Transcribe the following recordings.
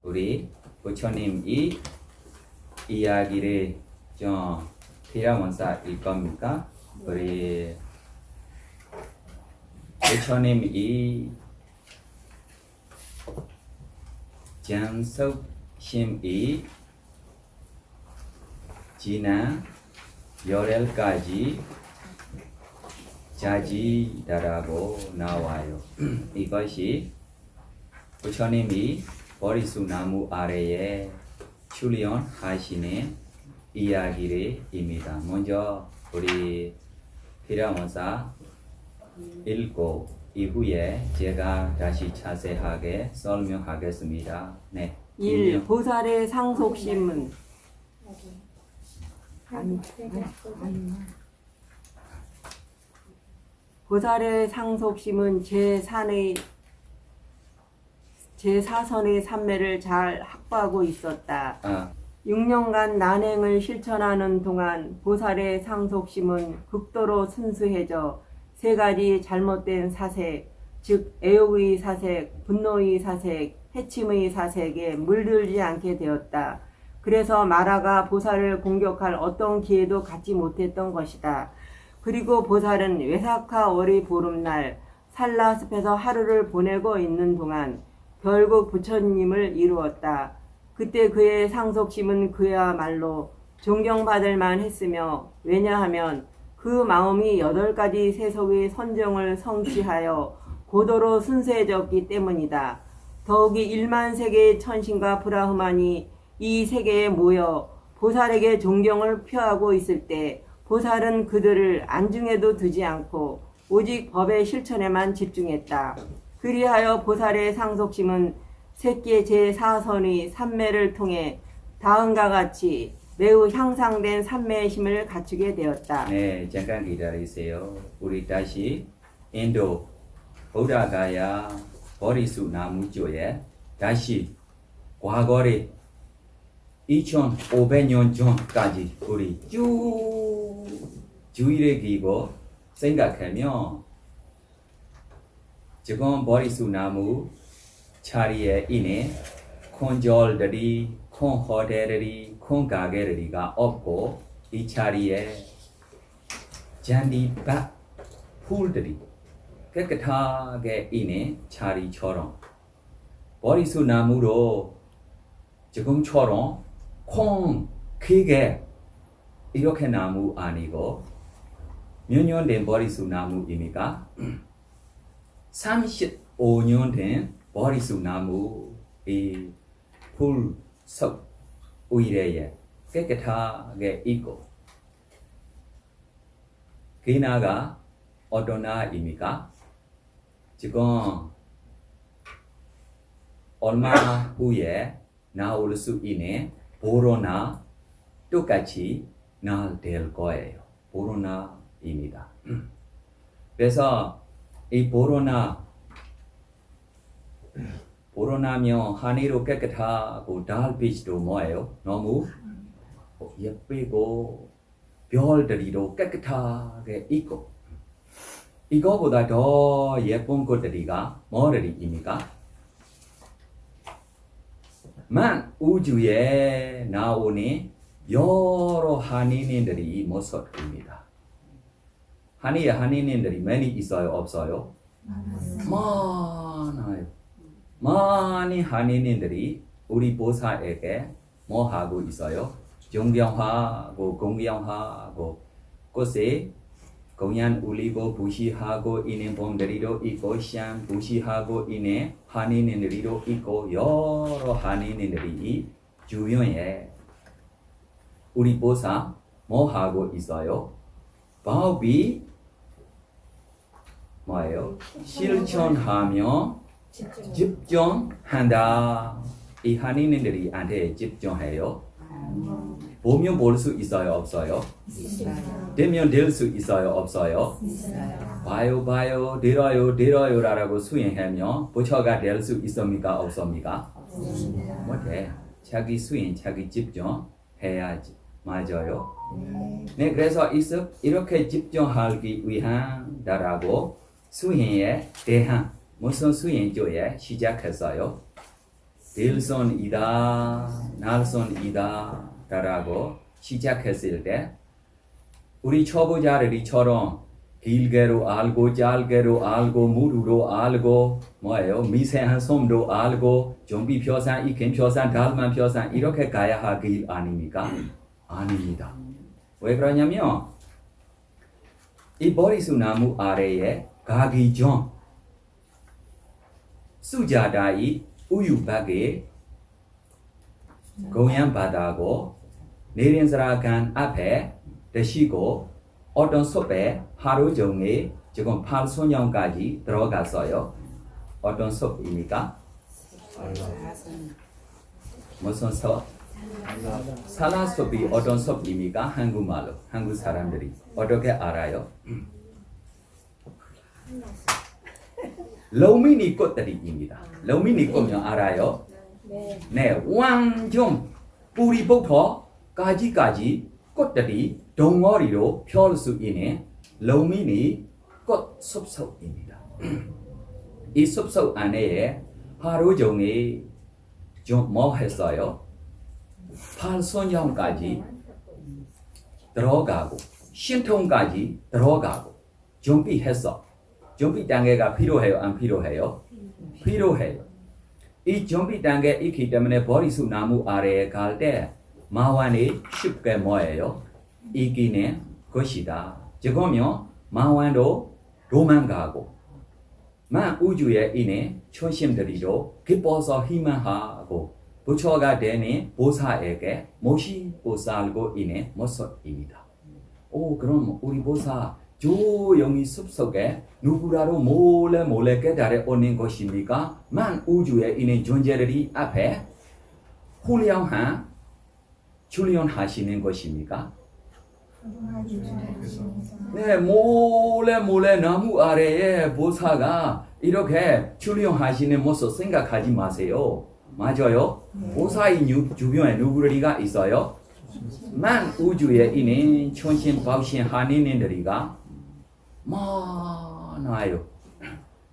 우리 부처님 이 이야기를 좀 필요원사일 겁니까? 우리 부처님 이 장석심이 지난 열흘까지 자지다라고 나와요. 이것이 부처님이 보리수나무 아래에 출연하시는 이야기입니다. 먼저 우리 필요원사 읽고 이후에 제가 다시 자세하게 설명하겠습니다. 네. 1. 보살의 상속심은 보살의 상속심은 제4선의 삼매를 잘 확보하고 있었다. 6년간 난행을 실천하는 동안 보살의 상속심은 극도로 순수해져 세 가지 잘못된 사색, 즉 애욕의 사색, 분노의 사색, 해침의 사색에 물들지 않게 되었다. 그래서 마라가 보살을 공격할 어떤 기회도 갖지 못했던 것이다. 그리고 보살은 외사카 월의 보름날 산라숲에서 하루를 보내고 있는 동안 결국 부처님을 이루었다. 그때 그의 상속심은 그야말로 존경받을 만했으며 왜냐하면 그 마음이 8가지 세속의 선정을 성취하여 고도로 순수해졌기 때문이다. 더욱이 1만 세계의 천신과 브라흐만이 이 세계에 모여 보살에게 존경을 표하고 있을 때 보살은 그들을 안중에도 두지 않고 오직 법의 실천에만 집중했다. 그리하여 보살의 상속심은 새끼 제4선의 삼매를 통해 다음과 같이 매우 향상된 삼매의 힘을 갖추게 되었다. 네, 잠깐 기다리세요. 우리 다시 인도 보다가야 보리수나무조에 다시 과거에 2500년 전까지 우리 쭉 주의를 기고 생각하면 지금 보리수나무 자리에 있는 콘졸들이, 콘호텔들이, 콘가게들이가 없고 이 자리에 잔디밭 풀들이 깨끗하게 있는 자리처럼 보리수나무로 지금처럼 콩 크게 이렇게 나무 아니고 몇 년 된 보리수나무입니까? 35년 된 보리수나무 이 풀석 위에 깨끗하게 있고 그 나가 어떤 나입니까? 지금 얼마 후에 나올 수 있는 보로나 똑같이 나될 거예요. 보로나입니다. 그래서 이 보로나면 하늘도 깨끗하고 달빛도 뭐예요? 너무 예쁘고 별들이도 깨끗하게 있고 이거보다 더 예쁜 것들이가 뭐들입니까? 만 우주에 나오는 여러 한인들이 모습입니다. 한인들이 많이 있어요? 없어요? 많아요. 많이 한인들이 우리 보살에게 뭐 하고 있어요? 존경하고 공경하고 꽃에 공연 올리고 부시하고 있는 분들이도 있고 시안 부시하고 있는 한인들이도 있고 여러 한인들이 주변에 우리 보살 뭐 하고 있어요? 법이 뭐예요? 실천하며 집중한다. 이 한인들이 한테 집중해요. 보면 볼 수 있어요? 없어요? 되면 될 수 있어요? 없어요? 봐요 들어요라고 수행하면 부처가 될 수 있습니까? 없습니까? 못해. 자기 수행, 자기 집중 해야지. 맞아요? 네, 그래서 이렇게 집중하기 위한다라고 수행에 대한 무슨 수행조에 시작했어요? 일손이다, 날손이다 라고 시작했을 때 우리 초보자들이처럼 길게로 알고 짧게로 알고 무루로 알고 뭐예요? 미세한 솜도 알고 좀비 표산, 익힌 표산, 달만 표산 이렇게 가야 할 길 아닙니까? 아닙니다. 왜 그러냐면 이 보리수 나무 아래에 가기 전 수자다이 우유밖에 고향바다고 내린사라간 앞에 드시고 어떤 숲에 하루 종일 지금 8소년까지 들어갔어요. 어떤 숲입니까? 무슨 숲? 살라숲이 어떤 숲입니까? 한국말로 한국 사람들이 어떻게 알아요? 로미니 꽃들이입니다. 로미니 꽃면 알아요? 네, 완전 뿌리부터 가지까지 꽃들이 덩어리로 펼 수 있는 로미니 꽃 숲속입니다. 이 숲속 안에 하루 종일 좀 뭐 했어요? 8소년까지 들어가고 신통까지 들어가고 준비했어. 준비 단계가 필요해요? 안 필요해요? 필요해요. 이 준비 단계 있기 때문에 보리수 나무 아래에 갈 때 마완이 쉽게 뭐예요? 이기는 것이다. 지금요 마완도 도망가고 만 우주에 있는 천심들이도 기뻐서 희망하고 부처가 되는 보사에게 모시고 살고 있는 모습입니다. 오, 그럼 우리 보사 조용히 숲속에 누구라도 몰래 깨달아 오는 것입니까? 만 우주에 있는 존재들이 앞에 훈련하시는 것입니까? 네, 몰래 나무 아래에 보사가 이렇게 출연하시는 모습 생각하지 마세요. 맞아요? 보사의 주변에 누구리가 있어요? 만 우주에 있는 천신, 바우신, 한인들이가 많아요.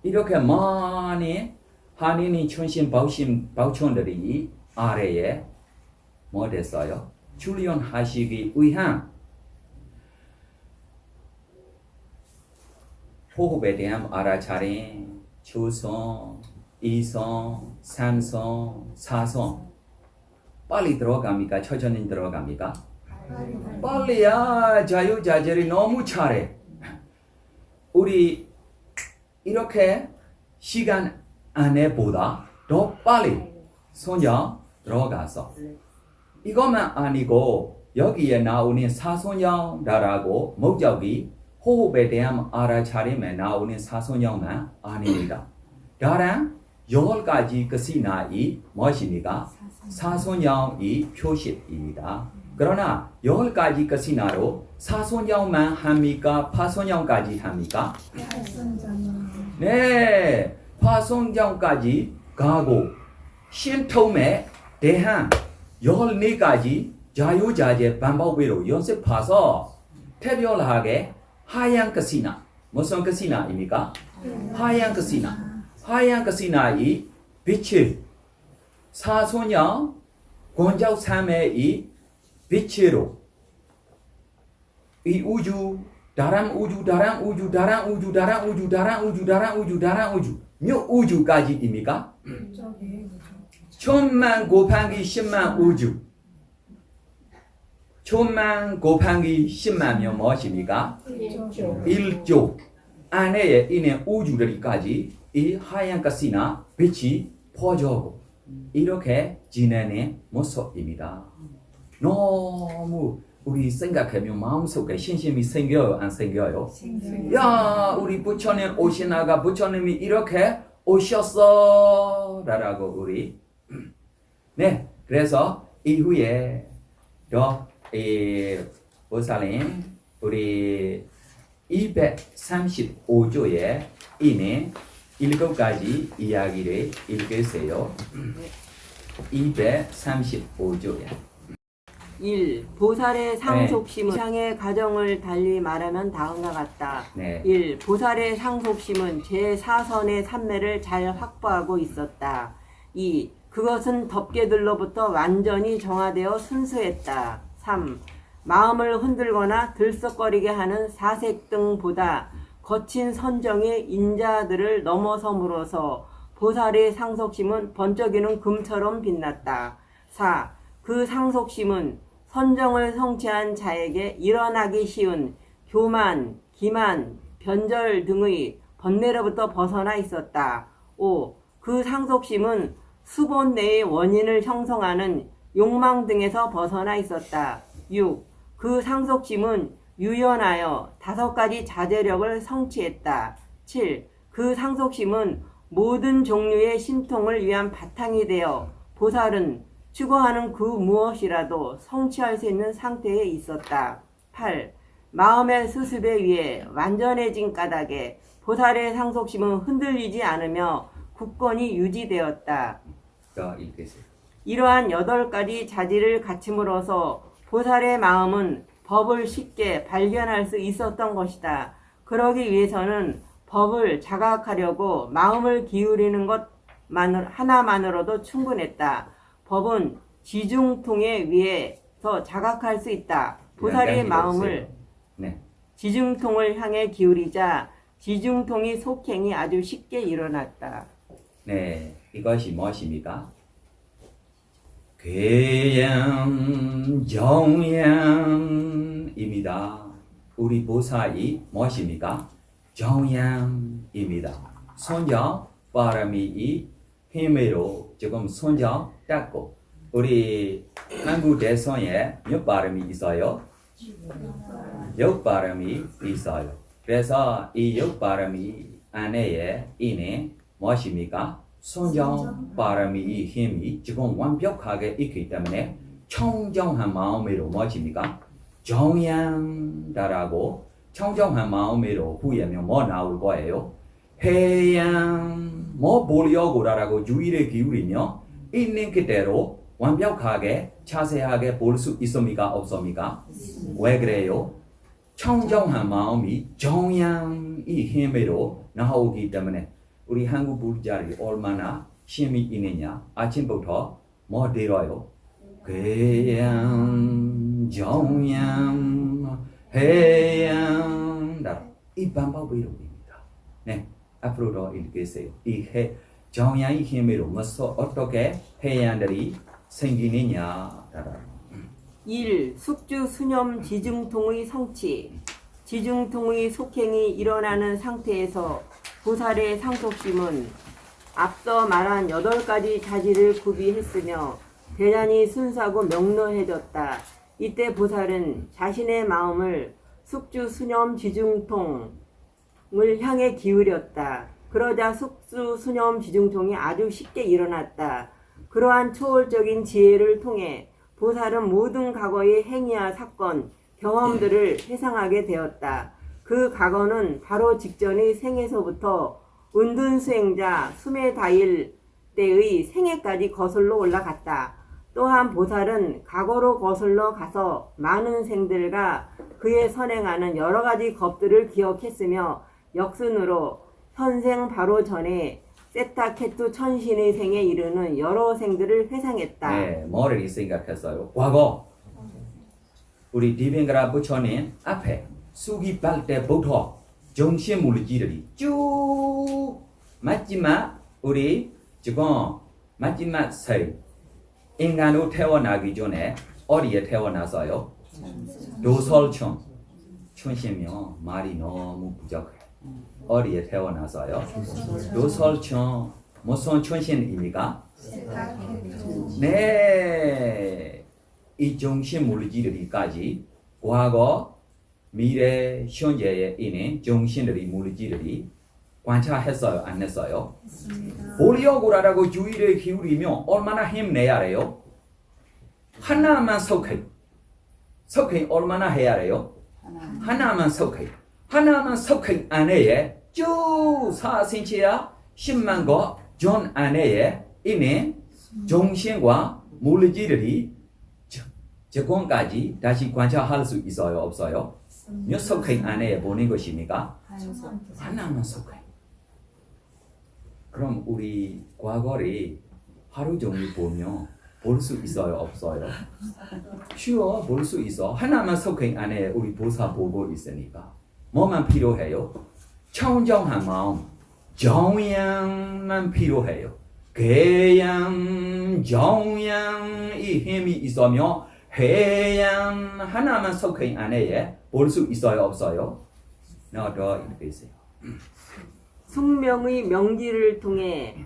이렇게 많이 한인이 천신, 바우신, 바우천들이 아래에 뭐 됐어요? 출연하시기 위한 호흡에 대한 알아차림, 초성, 이성, 삼성, 사성 빨리 들어갑니까? 천천히 들어갑니까? 빨리야. 자유자재를 너무 잘해. 우리 이렇게 시간 안에보다 더 빨리 소녀 들어가서 이것만 아니고 여기에 나오는 사소녀라고 목적이 호흡에 대한 알아차림에 나오는 사소녀만 아닙니다. 다른 10가지 것이나이 무엇입니까? 사소녀의 표시입니다. 그러나 10가지 것이나로 사소녀만 합니까? 파소녀까지 합니까? 네, 파소녀까지 가고 신통에 대한 14가지 자유자재 방법으로 연습해서 특별하게 하얀 것이나 무슨 것이나입니까? 하얀 것이나의 빛을 사소녀 권적삼의 빛으로 이 우주 다른 우주 몇 우주까지입니까? 천만 곱하기 10만 우주. 천만 곱하기 10만이면 무엇입니까? 1조 안에 있는 우주들까지 이 하얀 가스나 빛이 퍼져고 이렇게 지내는 모습입니다. 너무 우리 생각하면 마음속에 신심이 생겨요? 안 생겨요? 야, 우리 부처님 오시나가 부처님이 이렇게 오셨어 라고 우리 네, 그래서 이후에 보살님 우리 235조에 있는 7가지 이야기를 읽으세요. 235조에 1. 보살의 상속심은 이상의 가정을 달리 말하면 다음과 같다. 1. 보살의 상속심은 제4선의 삼매를 잘 확보하고 있었다. 2. 그것은 덮개들로부터 완전히 정화되어 순수했다. 3. 마음을 흔들거나 들썩거리게 하는 사색등보다 거친 선정의 인자들을 넘어섬으로써 보살의 상속심은 번쩍이는 금처럼 빛났다. 4. 그 상속심은 선정을 성취한 자에게 일어나기 쉬운 교만, 기만, 변절 등의 번뇌로부터 벗어나 있었다. 5. 그 상속심은 수본 내의 원인을 형성하는 욕망 등에서 벗어나 있었다. 6. 그 상속심은 유연하여 5가지 자제력을 성취했다. 7. 그 상속심은 모든 종류의 신통을 위한 바탕이 되어 보살은 추구하는 그 무엇이라도 성취할 수 있는 상태에 있었다. 8. 마음의 수습에 의해 완전해진 까닭에 보살의 상속심은 흔들리지 않으며 굳건히 유지되었다. 이러한 8가지 자질을 갖춤으로써 보살의 마음은 법을 쉽게 발견할 수 있었던 것이다. 그러기 위해서는 법을 자각하려고 마음을 기울이는 것 하나만으로도 충분했다. 법은 지중통에 의해서 자각할 수 있다. 보살의 마음을 지중통을 향해 기울이자 지중통이 속행이 아주 쉽게 일어났다. 네, 이것이 무엇입니까? 괴양 정양입니다. 우리 보살이 무엇입니까? 정양입니다. 손정 바람이 힘으로 지금 손정 닦고 우리 한국 대선에 몇 바람이 있어요? 6바람이 있어요. 그래서 이 6바람이 안에 있는 무엇입니까? 손정 바람이 힘이 지금 완벽하게 있기 때문에 청정한 마음으로 무엇입니까? 정양다라고 청정한 마음으로 후에면 뭐 나올 거예요? 해양 뭐 보려고라고 주의를 기울이며 있는 그대로 완벽하게 자세하게 볼 수 있습니까? 없습니까? 왜 그래요? 청정한 마음이 정양이 힘으로 나오기 때문에 우리 한국 불자리 얼마나 힘이 있느냐? 아침부터 뭐 들어요? 괴양, 정양, 해양 이 방법이로입니다. 네, 앞으로도 읽으세요. 이 정양의 힘으로 어떻게 해양들이 생기느냐? 1. 숙주 수념 지중통의 성취. 지중통의 속행이 일어나는 상태에서 보살의 상속심은 앞서 말한 8가지 자질을 구비했으며 대단히 순수하고 명료해졌다. 이때 보살은 자신의 마음을 숙주 수념 지중통을 향해 기울였다. 그러자 숙주 수념 지중통이 아주 쉽게 일어났다. 그러한 초월적인 지혜를 통해 보살은 모든 과거의 행위와 사건, 경험들을 회상하게 되었다. 그 과거는 바로 직전의 생에서부터 은둔수행자 수메다일 때의 생애까지 거슬러 올라갔다. 또한 보살은 과거로 거슬러 가서 많은 생들과 그의 선행하는 여러 가지 법들을 기억했으며 역순으로 현생 바로 전에 세타케투 천신의 생에 이르는 여러 생들을 회상했다. 네, 뭐를 생각했어요? 과거 우리 디빙그라 부처님 앞에 수기빨 때부터 정신 물질들이 쭉 마지막 우리 지금 마지막 세 인간으로 태어나기 전에 어디에 태어났어요? 도설촌. 촌이면 말이 너무 부족해. 어디에 태어났어요? 도설촌. 무슨 촌신입니까? 네, 이 정신 물질들이까지 과거, 미래, 현재에 있는 정신들이 물질들이 관찰했어요? 안 했어요? 보려고라고 주의를 기울이면 얼마나 힘내야 해요? 하나만 속해 얼마나 해야 해요? 하나만 속해 안에 쭉 사생체야 10만 거 전 안에 있는 정신과 물질들이 저건까지 다시 관찰할 수 있어요? 없어요? 몇 속해 안에 보는 것입니까? 하나만 속해. 그럼 우리 과거를 하루 종일 보면 볼 수 있어요, 없어요? 쉬워, 볼 수 있어. 하나만 속행 안에 우리 보사 보고 있으니까. 뭐만 필요해요? 청정한 마음, 정양만 필요해요. 개양, 정양 이 힘이 있으면 해양 하나만 속행 안에 볼 수 있어요, 없어요? 더 읽으세요. 숙명의 명기를 통해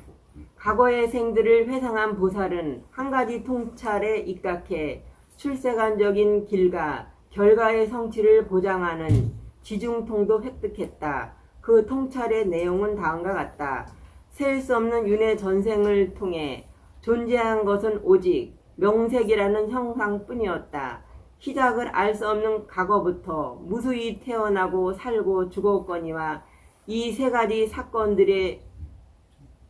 과거의 생들을 회상한 보살은 한 가지 통찰에 입각해 출세관적인 길과 결과의 성취를 보장하는 지중통도 획득했다. 그 통찰의 내용은 다음과 같다. 셀 수 없는 윤회 전생을 통해 존재한 것은 오직 명색이라는 형상뿐이었다. 시작을 알 수 없는 과거부터 무수히 태어나고 살고 죽었거니와 이 세 가지 사건들의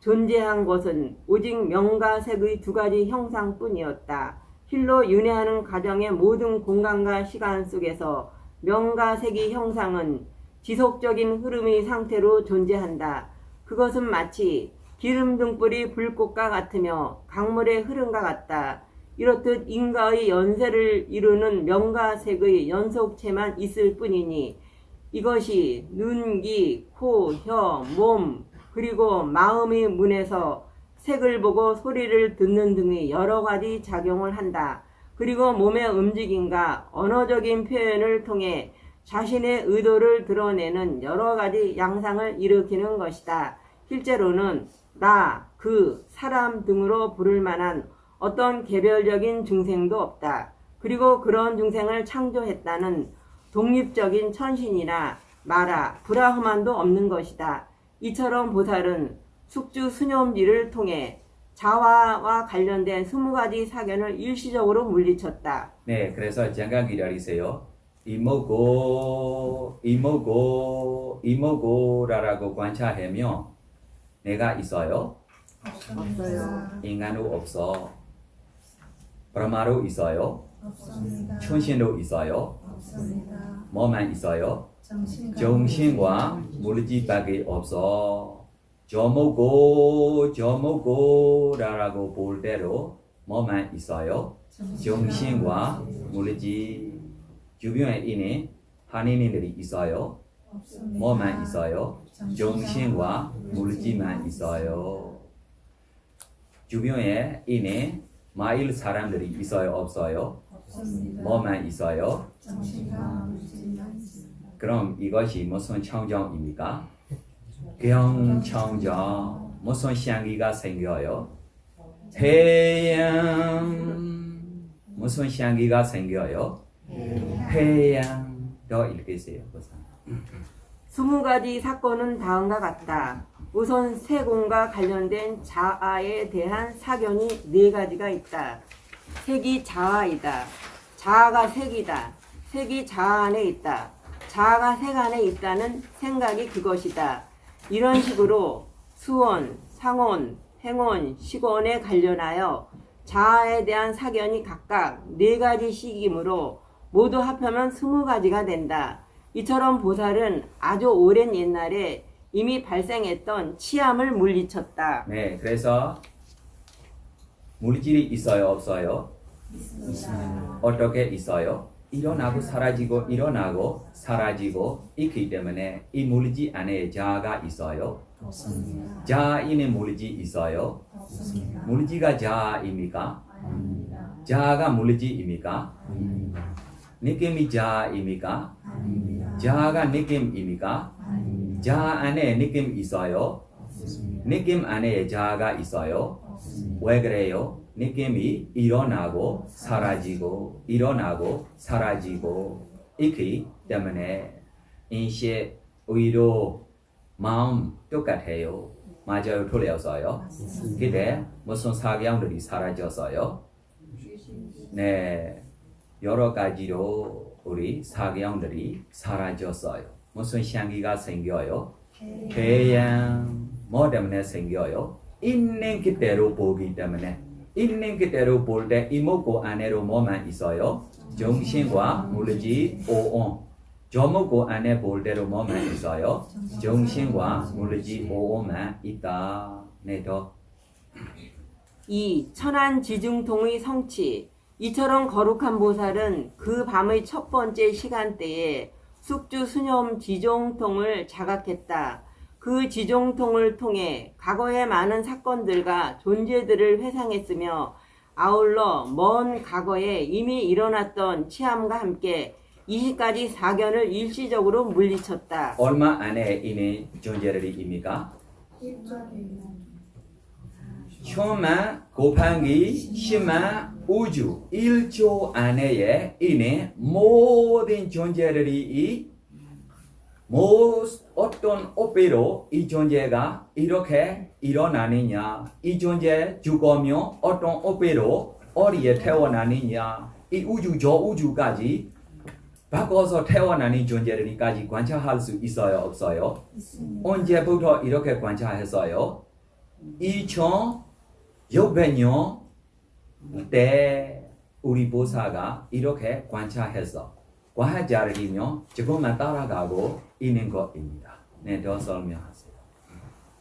존재한 것은 오직 명과 색의 두 가지 형상뿐이었다. 힐로 윤회하는 과정의 모든 공간과 시간 속에서 명과 색의 형상은 지속적인 흐름의 상태로 존재한다. 그것은 마치 기름 등불이 불꽃과 같으며 강물의 흐름과 같다. 이렇듯 인과의 연세를 이루는 명과 색의 연속체만 있을 뿐이니 이것이 눈, 귀, 코, 혀, 몸 그리고 마음의 문에서 색을 보고 소리를 듣는 등의 여러 가지 작용을 한다. 그리고 몸의 움직임과 언어적인 표현을 통해 자신의 의도를 드러내는 여러 가지 양상을 일으키는 것이다. 실제로는 나, 그, 사람 등으로 부를 만한 어떤 개별적인 중생도 없다. 그리고 그런 중생을 창조했다는 독립적인 천신이나 마라, 브라흐만도 없는 것이다. 이처럼 보살은 숙주 수념지를 통해 자화와 관련된 20가지 사견을 일시적으로 물리쳤다. 네, 그래서 잠깐 기다리세요. 이모고라고 관찰하면 내가 있어요? 없어요. 인간도 없어. 브라마도 있어요? 없습니다. 천신도 있어요? 없습니다. 뭐만 있어요? 정신과 정신과 물질밖에 없어. 저모고라고 볼 때로 뭐만 있어요? 정신과 물질. 주변에 있는 한인들이 있어요? 없습니다. 뭐만 있어요? 정신과 물질만 있어요. 주변에 있는 마일 사람들이 있어요? 없어요? 없습니다. 뭐만 있어요? 정신과 물질만 있습니다. 그럼 이것이 무슨 청정입니까? 경청정. 무슨 향기가 생겨요? 해양. 무슨 향기가 생겨요? 해양. 더 읽으세요. 20가지 사건은 다음과 같다. 우선 세공과 관련된 자아에 대한 사견이 4가지가 있다. 색이 자아이다. 자아가 색이다. 색이 자아 안에 있다. 자아가 색 안에 있다는 생각이 그것이다. 이런 식으로 수원, 상원, 행원, 식원에 관련하여 자아에 대한 사견이 각각 4가지씩이므로 모두 합하면 20가지가 된다. 이처럼 보살은 아주 오랜 옛날에 이미 발생했던 치암을 물리쳤다. 네, 그래서 물질이 있어요, 없어요? 있습니다. 어떻게 있어요? 일어나고 사라지고 일어나고 사라지고 있기 때문에 이 물질 안에 자아가 있어요. 없습니다. 자아에는 물질 있어요. 없습니다. 물질가 자아입니까? 아닙니다. 자아가 물질입니까? 아닙니다. 느낌이 자아입니까? 아닙니다. 자아가 느낌입니까? 아닙니다. 자아 안에 느낌 있어요. 없습니다. 느낌 안에 자아가 있어요. 없습니다. 왜 그래요? 느낌이 일어나고 사라지고 일어나고 사라지고 있기 때문에 인식, 의도, 마음 똑같아요. 맞아요, 틀렸어요? 근데 무슨 사경들이 사라졌어요? 네, 여러 가지로 우리 사경들이 사라졌어요. 무슨 향기가 생겨요? 해양. 뭐 때문에 생겨요? 있는 그대로 보기 때문에. 있는 그대로 볼 때 이목구 안에로 뭐만 있어요? 정신과 물질 오온. 저목구 안에 볼 때로 뭐만 있어요? 정신과 물질 오온만 있다. 네, 더. 이 천안지중통의 성취. 이처럼 거룩한 보살은 그 밤의 첫 번째 시간대에 숙주 수념 지종통을 자각했다. 그 지종통을 통해 과거의 많은 사건들과 존재들을 회상했으며 아울러 먼 과거에 이미 일어났던 치함과 함께 20가지 사견을 일시적으로 물리쳤다. 얼마 안에 있는 존재들입니까? 천만 곱하기 10만 우주 1조 안에 있는 모든 존재들이 어떤 어배로 이 존재가 이렇게 일어나느냐, 이 존재 죽으며 어떤 어배로 어디에 태어나느냐, 이 우주 저 우주까지 바꿔서 태어나는 존재들까지 관찰할 수 있어요, 없어요? 언제부터 이렇게 관찰했어요? 2600년 때 우리 보사가 이렇게 관찰해서 과학자들이며 지금만 따라가고 있는 것입니다. 네, 더 설명하세요.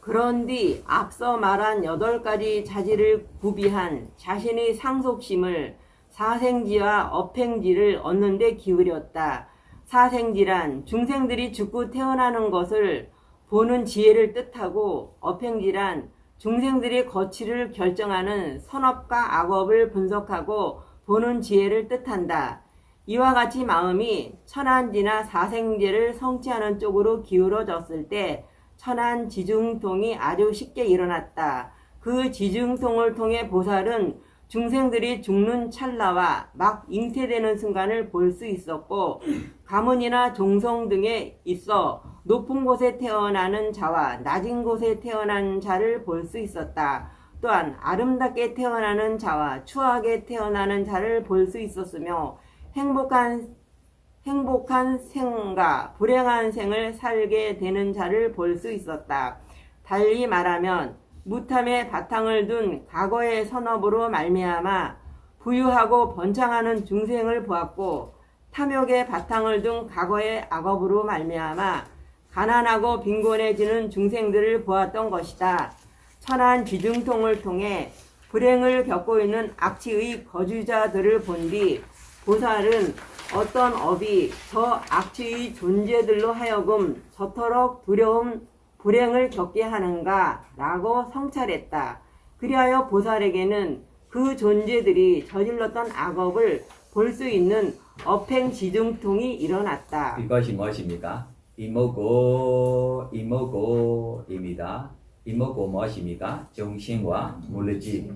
그런 뒤 앞서 말한 8가지 자질을 구비한 자신의 상속심을 사생지와 업행지를 얻는 데 기울였다. 사생지란 중생들이 죽고 태어나는 것을 보는 지혜를 뜻하고, 업행지란 중생들의 거취를 결정하는 선업과 악업을 분석하고 보는 지혜를 뜻한다. 이와 같이 마음이 천안지나 사생제를 성취하는 쪽으로 기울어졌을 때 천안지중통이 아주 쉽게 일어났다. 그 지중통을 통해 보살은 중생들이 죽는 찰나와 막 잉태되는 순간을 볼 수 있었고, 가문이나 종성 등에 있어 높은 곳에 태어나는 자와 낮은 곳에 태어난 자를 볼 수 있었다. 또한 아름답게 태어나는 자와 추하게 태어나는 자를 볼 수 있었으며, 행복한 생과 불행한 생을 살게 되는 자를 볼 수 있었다. 달리 말하면 무탐의 바탕을 둔 과거의 선업으로 말미암아 부유하고 번창하는 중생을 보았고, 탐욕의 바탕을 둔 과거의 악업으로 말미암아 가난하고 빈곤해지는 중생들을 보았던 것이다. 천안지중통을 통해 불행을 겪고 있는 악취의 거주자들을 본 뒤 보살은 어떤 업이 저 악취의 존재들로 하여금 저토록 두려움 불행을 겪게 하는가 라고 성찰했다. 그리하여 보살에게는 그 존재들이 저질렀던 악업을 볼 수 있는 업행지중통이 일어났다. 이것이 무엇입니까? 이모고입니다. 이모고 무엇입니까? 정신과 물질.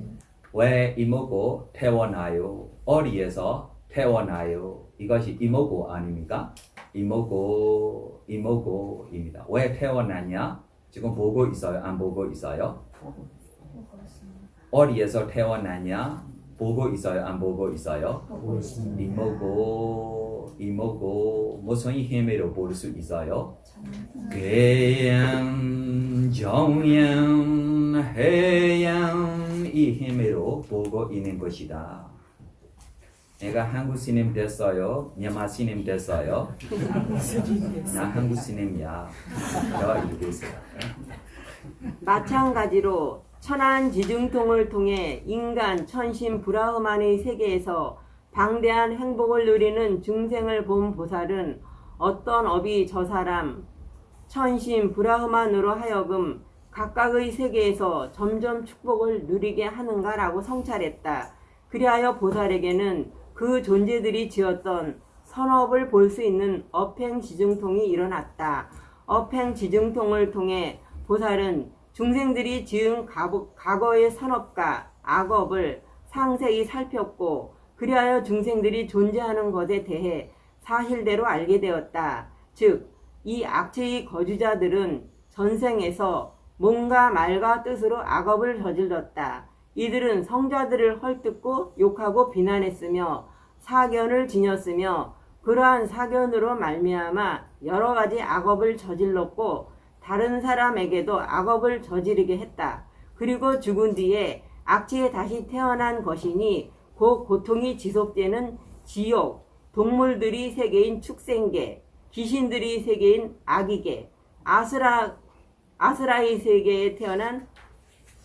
왜 이모고 태어나요? 어디에서 태어나요? 이것이 이모고 아닙니까? 이모고입니다. 왜 태어났냐? 지금 보고 있어요? 안 보고 있어요? 어디에서 태어났냐? 보고 있어요? 안 보고 있어요? 이모고 무슨 힘으로 볼 수 있어요? 계양, 정양, 해양 이 힘으로 보고 있는 것이다. 내가 한국 스님 됐어요? 미얀마 스님 됐어요? 나 한국 스님이야. 너 이랬어요. 마찬가지로 천안지중통을 통해 인간 천신 브라흐만의 세계에서 방대한 행복을 누리는 중생을 본 보살은 어떤 업이 저 사람 천신 브라흐만으로 하여금 각각의 세계에서 점점 축복을 누리게 하는가라고 성찰했다. 그리하여 보살에게는 그 존재들이 지었던 선업을 볼 수 있는 업행지중통이 일어났다. 업행지중통을 통해 보살은 중생들이 지은 과거의 선업과 악업을 상세히 살폈고, 그리하여 중생들이 존재하는 것에 대해 사실대로 알게 되었다. 즉, 이 악체의 거주자들은 전생에서 몸과 말과 뜻으로 악업을 저질렀다. 이들은 성자들을 헐뜯고 욕하고 비난했으며 사견을 지녔으며, 그러한 사견으로 말미암아 여러 가지 악업을 저질렀고 다른 사람에게도 악업을 저지르게 했다. 그리고 죽은 뒤에 악취에 다시 태어난 것이니 그 고통이 지속되는 지옥, 동물들이 세계인 축생계, 귀신들이 세계인 아기계, 아스라의 세계에 태어난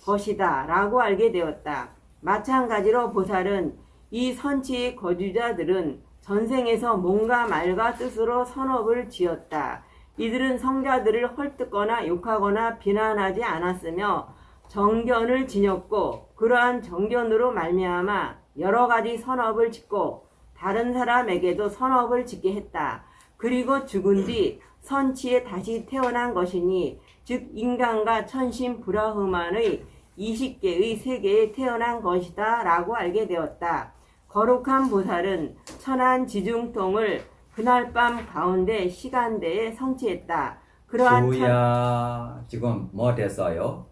것이다 라고 알게 되었다. 마찬가지로 보살은 이 선치의 거주자들은 전생에서 몸과 말과 뜻으로 선업을 지었다. 이들은 성자들을 헐뜯거나 욕하거나 비난하지 않았으며 정견을 지녔고 그러한 정견으로 말미암아 여러 가지 선업을 짓고 다른 사람에게도 선업을 짓게 했다. 그리고 죽은 뒤 선치에 다시 태어난 것이니 즉 인간과 천신 브라흐만의 20개의 세계에 태어난 것이다 라고 알게 되었다. 거룩한 보살은 천안 지중통을 그날 밤 가운데 시간대에 성취했다. 그러한 조야 지금 뭐 됐어요?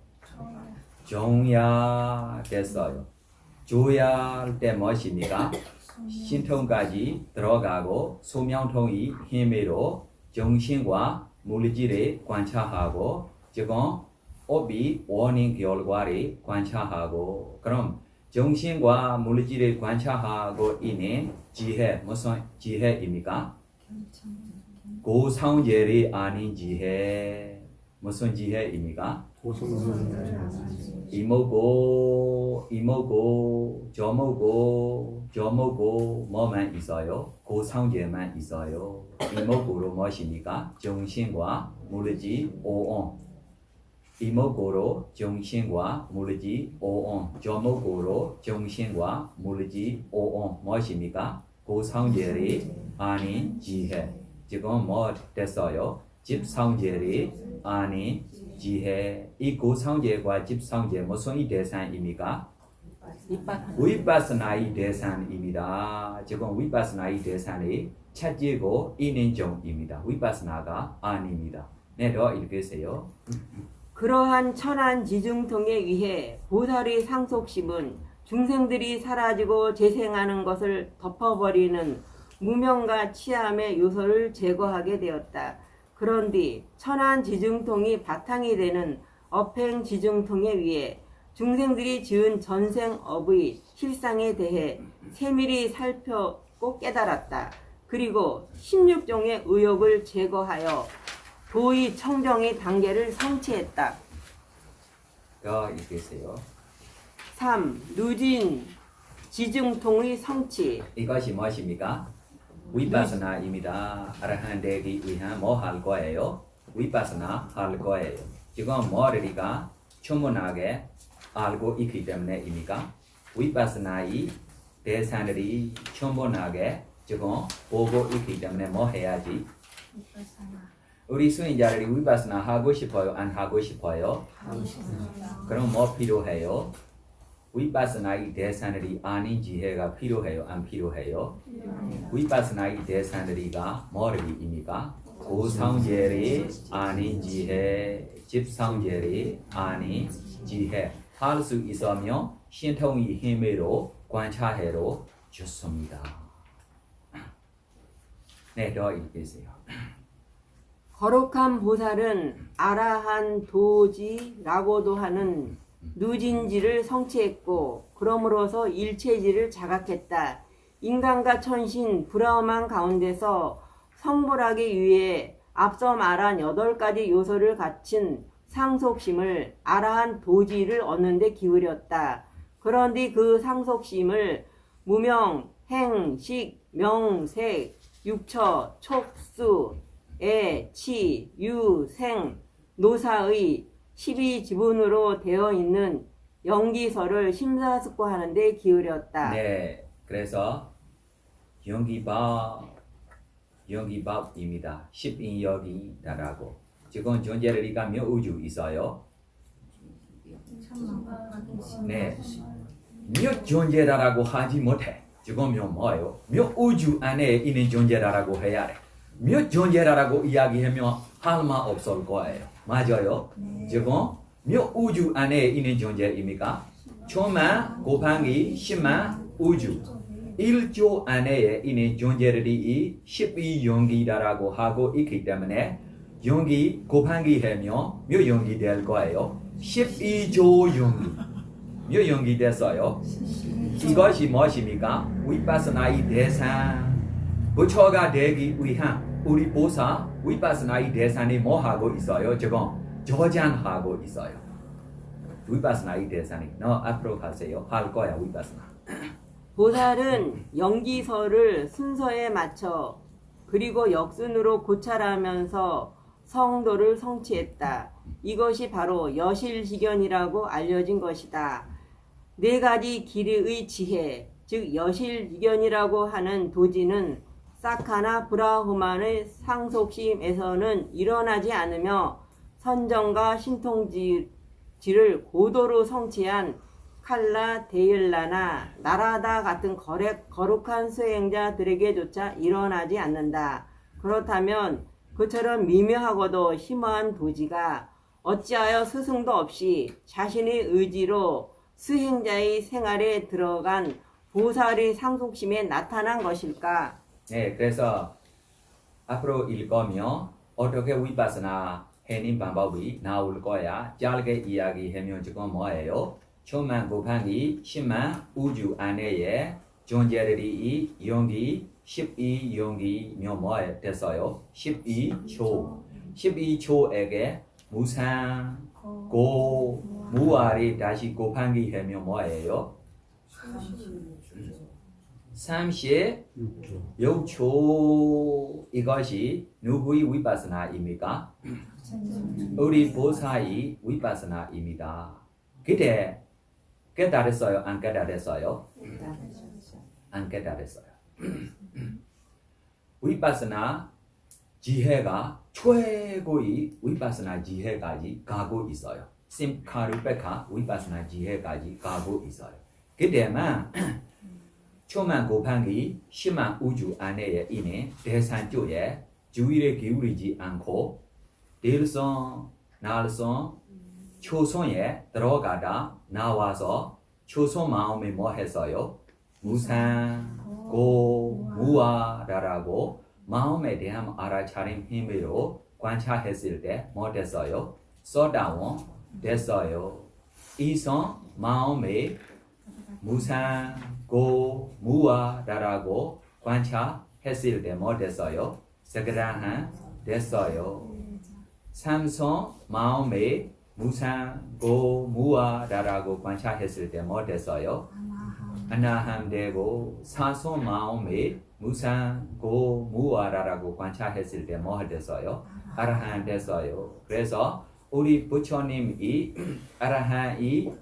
종야 됐어요. 조야 할 때 무엇입니까? 신통까지 들어가고 소명통이 힘으로 정신과 물질을 관찰하고 지금 업이 원인 결과를 관찰하고 그럼 정신과 물질을 관찰하고 있는 지혜 무슨 지혜입니까? 고성질이 아닌 지혜 무슨 지혜입니까? 이모고 저모고 뭐만 있어요? 고성질만 있어요. 이모고로 무엇입니까? 정신과 물질 오온 이모고로 정신과 물질 오온 저모고로 정신과 물질 오온 무엇입니까? 고성질이 아닌 지혜 지금 뭐 됐어요? 집성질이 아닌 지혜 이 고성질과 집성질 무슨 대상입니까? 위파스나의 대상입니다. 지금 위파스나의 대상이 찾고 있는 중입니다. 위파스나가 아닙니다. 네, 더 읽으세요. 그러한 천안 지중통에 의해 보살의 상속심은 중생들이 사라지고 재생하는 것을 덮어버리는 무명과 치암의 요소를 제거하게 되었다. 그런 뒤 천안 지중통이 바탕이 되는 업행 지중통에 의해 중생들이 지은 전생업의 실상에 대해 세밀히 살펴고 깨달았다. 그리고 16종의 의욕을 제거하여 도의 청정의 단계를 성취했다. 더 읽으세요. 3. 누진 지중통의 성취. 이것이 무엇입니까? 위파스나입니다. 아라한 되기 위한 뭐 할 거예요? 위파스나 할 거예요. 지금 머리가 충분하게 알고 있기 때문에입니까? 위파스나의 대상들이 충분하게 지금 보고 있기 때문에 뭐 해야지? 우리 수행자들이 위파스나 하고 싶어요? 안 하고 싶어요? 그럼 뭐 필요해요? 위파스나의 대상들이 아닌 지혜가 필요해요? 안 필요해요? 위파스나의 대상들이가 뭐입니까? 고성질이 아닌 지혜, 집성질이 아닌 지혜 할 수 있으며 신통의 힘으로 관찰해로 좋습니다. 네, 더 읽으세요. 거룩한 보살은 아라한 도지라고도 하는 누진지를 성취했고 그러므로서 일체지를 자각했다. 인간과 천신 브라흐만 가운데서 성불하기 위해 앞서 말한 8가지 요소를 갖춘 상속심을 아라한 도지를 얻는 데 기울였다. 그런데 그 상속심을 무명, 행, 식, 명, 색, 육처, 촉수, 애, 치, 유, 생, 노사의 12지분으로 되어 있는 영기서를 심사숙고하는 데 기울였다. 네, 그래서 영기밥입니다. 10인역이다라고. 지금 존재리가 몇 우주 있어요? 네, 몇 존재다라고 하지 못해. 지금 뭐예요? 몇 우주 안에 있는 존재다라고 해야 돼. 몇 존재라고 이야기하면 할 말 없을 거예요. 맞아요? 지금 몇 우주 안에 있는 존재입니까? 천만 곱하기 10만 우주 1조 안에 있는 존재들이 12용기다라고 하고 있기 때문에 용기 곱하기 하면 몇 용기 될 거예요? 12조 용기. 몇 용기 됐어요? 이것이 무엇입니까? 위파스나의 대상. 부처가 되기 위한 우리 보사 위파스나의 대상이 뭐 하고 있어요? 지금 저장하고 있어요. 위파스나에 대해서는 너 앞으로 가세요. 할 거야 위파스나. 보살은 영기서를 순서에 맞춰 그리고 역순으로 고찰하면서 성도를 성취했다. 이것이 바로 여실지견이라고 알려진 것이다. 네 가지 길의 지혜, 즉 여실지견이라고 하는 도지는 사카나 브라후만의 상속심에서는 일어나지 않으며 선정과 신통지를 고도로 성취한 칼라 데일라나 나라다 같은 거룩한 수행자들에게조차 일어나지 않는다. 그렇다면 그처럼 미묘하고도 심오한 도지가 어찌하여 스승도 없이 자신의 의지로 수행자의 생활에 들어간 보살의 상속심에 나타난 것일까? 네, 그래서 앞으로 읽으면 어떻게 위파스나 해님 방법이 나올 거야. 짧게 이야기하면 지금 뭐예요? 천만 곱하기 10만 우주 안에의 존재들이 용기 12용기면 뭐 됐어요? 12조 12조에게 무상 고 무아리 다시 곱하기 하면 뭐예요? 36조 이것이 누구의 위파스나입니까? 우리 보살의 위파스나입니다. 그때 깨달았어요? 안 깨달았어요? 안 깨달았어요. 위파스나 지혜가 최고의 위파스나 지혜까지 가고 있어요. 심카루페카 위파스나 지혜까지 가고 있어요. 그때만 천만 곱하기 10만 우주 안에 있는 대산조에 주의를 기울이지 않고 일선, 날선, 초선에 들어가다 나와서 초선 마음에 뭐 했어요? 무상, 고, 무아라고 마음에 대한 알아차림 힘으로 관찰했을 때 뭐 됐어요? 소다원 됐어요. 이선 마음에 무상, 고, 무아라고 관찰했을 때 뭐 됐어요? 스그라한 됐어요. 삼선 마음에 무상, 고, 무아라고 관찰했을 때 뭐 됐어요? 아나함 되고 사선 마음에 무상, 고, 무아라고 관찰했을 때 뭐 됐어요? 아라한 됐어요. 그래서 우리 부처님이 아라한이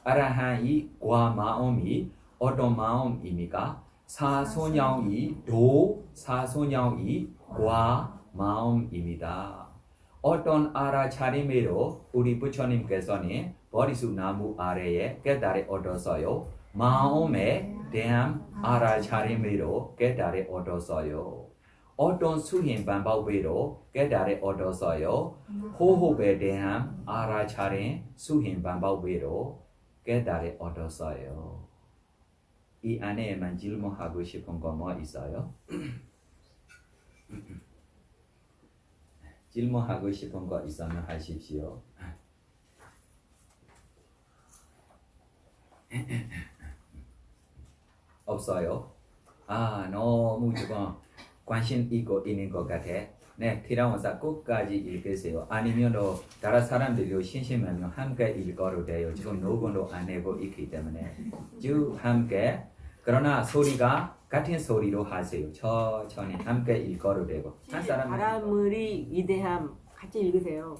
아라한이 과 마음이 어떤 마음입니까? 사소냐의 사소냐의 과 마음입니다. 어떤 알아차림으로 우리 부처님께서는 버리수 나무 아래에 깨달아 얻었어요. 마음에 대한 알아차림으로 깨달아 얻었어요. 어떤 수행 방법으로 깨달아 얻었어요. 호흡에 대한 알아차림 수행 방법으로 깨달아 얻었어요. 이 안에만 질문하고 싶은 거 뭐 있어요? 질문하고 싶은 거 있으면 하십시오. 없어요? 아, 너무 지금 관심 있고 있는 것 같아. 네, 티라원사 끝까지 읽으세요. 아니면 다른 사람들이 심심하면 함께 읽어도 돼요. 지금 녹음도 안 하고 있기 때문에 쭉 함께. 그러나 소리가 같은 소리로 하세요. 천천히 함께 읽어도 되고. 한 사람 바라물이 위대함 같이 읽으세요.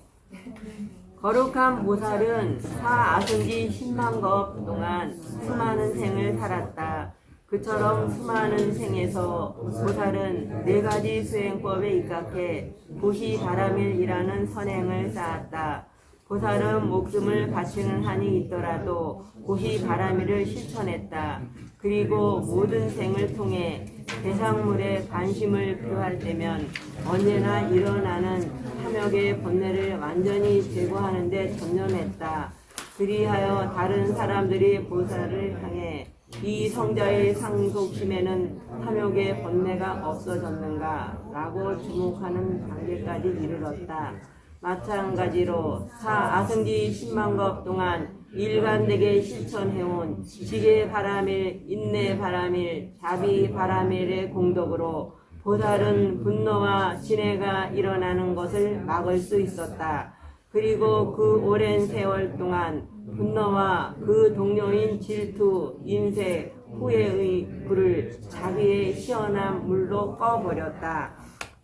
거룩한 보살은 사아승기 10만 급 동안 수많은 생을 살았다. 그처럼 수많은 생에서 보살은 네 가지 수행법에 입각해 보시바라밀이라는 선행을 쌓았다. 보살은 목숨을 바치는 한이 있더라도 보시바라밀을 실천했다. 그리고 모든 생을 통해 대상물에 관심을 표할 때면 언제나 일어나는 탐욕의 본뇌를 완전히 제거하는 데 전념했다. 그리하여 다른 사람들이 보살을 향해 이 성자의 상속심에는 탐욕의 본뇌가 없어졌는가? 라고 주목하는 단계까지 이르렀다. 마찬가지로 사아승기 10만 급 동안 일관되게 실천해온 지계 바라밀, 인내 바라밀, 자비 바라밀의 공덕으로 보살은 분노와 진해가 일어나는 것을 막을 수 있었다. 그리고 그 오랜 세월 동안 분노와 그 동료인 질투, 인세, 후회의 불을 자기의 시원한 물로 꺼버렸다.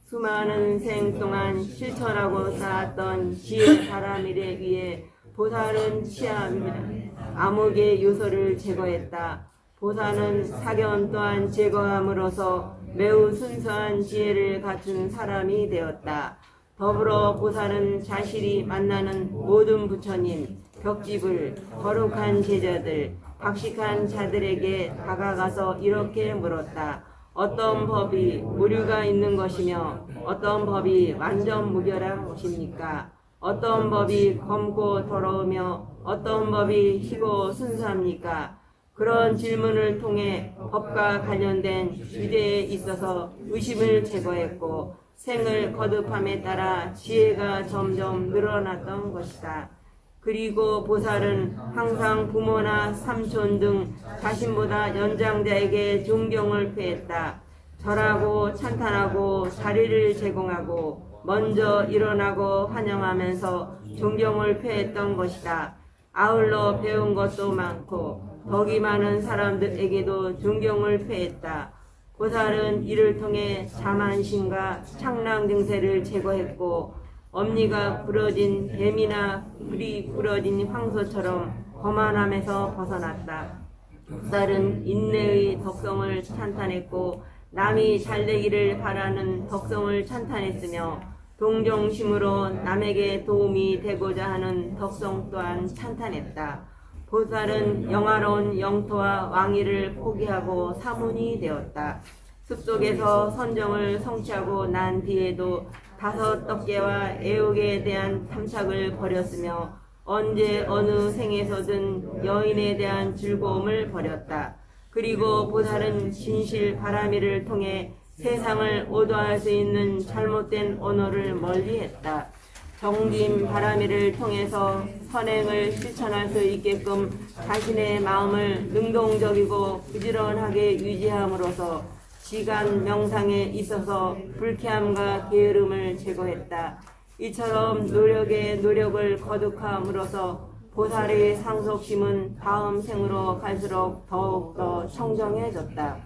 수많은 생 동안 실천하고 쌓았던 지혜 바라밀에 의해 보살은 암흑의 요소를 제거했다. 보살은 사견 또한 제거함으로써 매우 순수한 지혜를 갖춘 사람이 되었다. 더불어 보살은 자신이 만나는 모든 부처님, 벽집을, 거룩한 제자들, 박식한 자들에게 다가가서 이렇게 물었다. 어떤 법이 무류가 있는 것이며 어떤 법이 완전 무결한 것입니까? 어떤 법이 검고 더러우며 어떤 법이 희고 순수합니까? 그런 질문을 통해 법과 관련된 유대에 있어서 의심을 제거했고 생을 거듭함에 따라 지혜가 점점 늘어났던 것이다. 그리고 보살은 항상 부모나 삼촌 등 자신보다 연장자에게 존경을 표했다. 절하고 찬탄하고 자리를 제공하고 먼저 일어나고 환영하면서 존경을 표했던 것이다. 아울러 배운 것도 많고 덕이 많은 사람들에게도 존경을 표했다. 보살은 이를 통해 자만심과 창랑 증세를 제거했고 엄니가 부러진 뱀이나 불이 부러진 황소처럼 거만함에서 벗어났다. 보살은 인내의 덕성을 찬탄했고 남이 잘되기를 바라는 덕성을 찬탄했으며 동정심으로 남에게 도움이 되고자 하는 덕성 또한 찬탄했다. 보살은 영화로운 영토와 왕위를 포기하고 사문이 되었다. 숲속에서 선정을 성취하고 난 뒤에도 5 덕계와 애욕에 대한 탐착을 버렸으며 언제 어느 생에서든 여인에 대한 즐거움을 버렸다. 그리고 보살은 진실 바라미를 통해 세상을 오도할 수 있는 잘못된 언어를 멀리했다. 정진 바라미를 통해서 선행을 실천할 수 있게끔 자신의 마음을 능동적이고 부지런하게 유지함으로써 시간 명상에 있어서 불쾌함과 게으름을 제거했다. 이처럼 노력에 노력을 거듭함으로써 보살의 상속심은 다음 생으로 갈수록 더욱더 청정해졌다.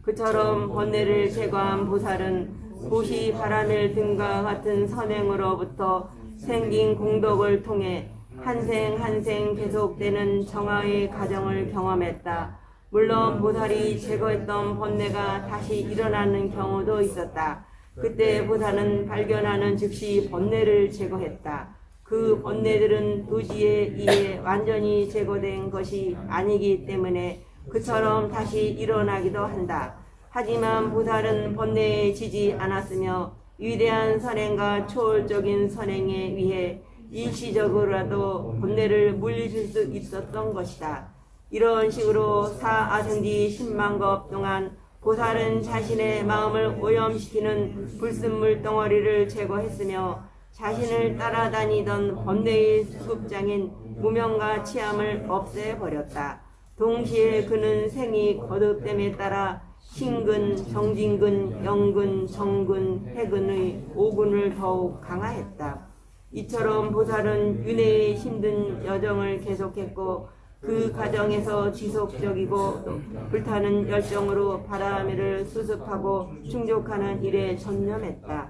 그처럼 번뇌를 제거한 보살은 보시 바라밀 등과 같은 선행으로부터 생긴 공덕을 통해 한 생 한 생 계속되는 정화의 과정을 경험했다. 물론 보살이 제거했던 번뇌가 다시 일어나는 경우도 있었다. 그때 보살은 발견하는 즉시 번뇌를 제거했다. 그 번뇌들은 도지에 의해 완전히 제거된 것이 아니기 때문에 그처럼 다시 일어나기도 한다. 하지만 보살은 번뇌에 지지 않았으며 위대한 선행과 초월적인 선행에 의해 일시적으로라도 번뇌를 물리칠 수 있었던 것이다. 이런 식으로 사아생지 10만급 동안 보살은 자신의 마음을 오염시키는 불순물 덩어리를 제거했으며 자신을 따라다니던 번뇌의 수급장인 무명과 치함을 없애버렸다. 동시에 그는 생이 거듭됨에 따라 신근, 정진근, 영근, 정근, 해근의 5근을 더욱 강화했다. 이처럼 보살은 윤회의 힘든 여정을 계속했고 그 과정에서 지속적이고 불타는 열정으로 바라미를 수습하고 충족하는 일에 전념했다.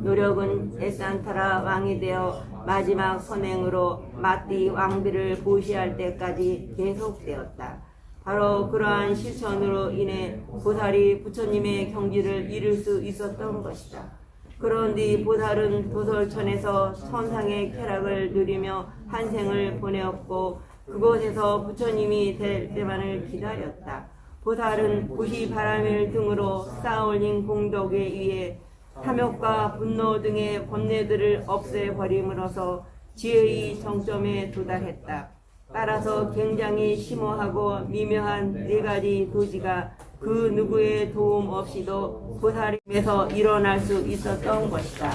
노력은 에산타라 왕이 되어 마지막 선행으로 마띠 왕비를 보시할 때까지 계속되었다. 바로 그러한 실천으로 인해 보살이 부처님의 경지를 이룰 수 있었던 것이다. 그런 뒤 보살은 도솔천에서 천상의 쾌락을 누리며 한 생을 보내었고 그곳에서 부처님이 될 때만을 기다렸다. 보살은 부시바라밀 등으로 쌓아올린 공덕에 의해 탐욕과 분노 등의 번뇌들을 없애버림으로써 지혜의 정점에 도달했다. 따라서 굉장히 심오하고 미묘한 4가지 도지가 그 누구의 도움 없이도 보살임에서 일어날 수 있었던 것이다.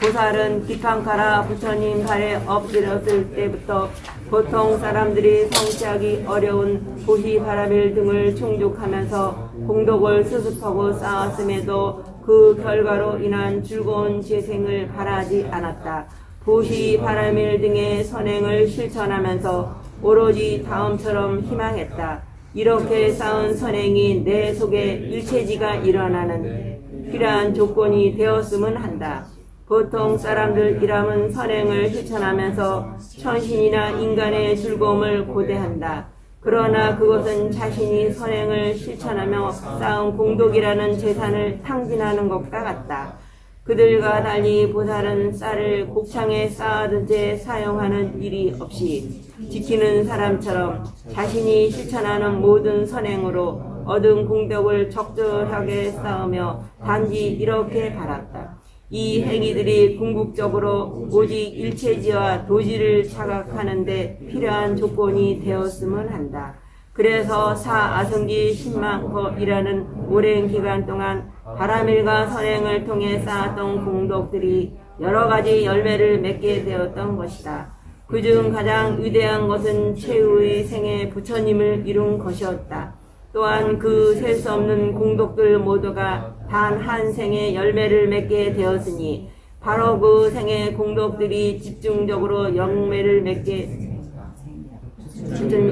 보살은 디팡카라 부처님 발에 엎드렸을 때부터 보통 사람들이 성취하기 어려운 보시바라밀 등을 충족하면서 공덕을 수습하고 쌓았음에도 그 결과로 인한 즐거운 재생을 바라지 않았다. 보시, 바라밀 등의 선행을 실천하면서 오로지 다음처럼 희망했다. 이렇게 쌓은 선행이 내 속에 일체지가 일어나는 필요한 조건이 되었으면 한다. 보통 사람들이라면 선행을 실천하면서 천신이나 인간의 즐거움을 고대한다. 그러나 그것은 자신이 선행을 실천하며 쌓은 공덕이라는 재산을 탕진하는 것과 같다. 그들과 달리 보살은 쌀을 곡창에 쌓아둔 채 사용하는 일이 없이 지키는 사람처럼 자신이 실천하는 모든 선행으로 얻은 공덕을 적절하게 쌓으며 단지 이렇게 바랐다. 이 행위들이 궁극적으로 오직 일체지와 도지를 자각하는 데 필요한 조건이 되었으면 한다. 그래서 사아성지 10만컵이라는 오랜 기간 동안 바라밀과 선행을 통해 쌓았던 공덕들이 여러 가지 열매를 맺게 되었던 것이다. 그중 가장 위대한 것은 최후의 생에 부처님을 이룬 것이었다. 또한 그 셀 수 없는 공덕들 모두가 단 한 생의 열매를 맺게 되었으니 바로 그 생의 공덕들이 집중적으로 열매를 맺게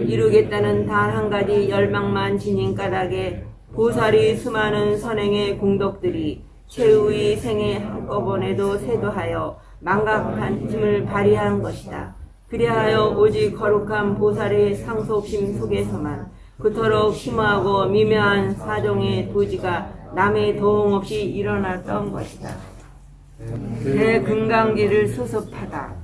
이루겠다는 단 한 가지 열망만 지닌 까닭에 보살이 수많은 선행의 공덕들이 최후의 생에 한꺼번에도 세도하여 망각한 힘을 발휘한 것이다. 그리하여 오직 거룩한 보살의 상속심 속에서만 그토록 심오하고 미묘한 사종의 도지가 남의 도움 없이 일어났던 것이다. 대금강지를 수습하다.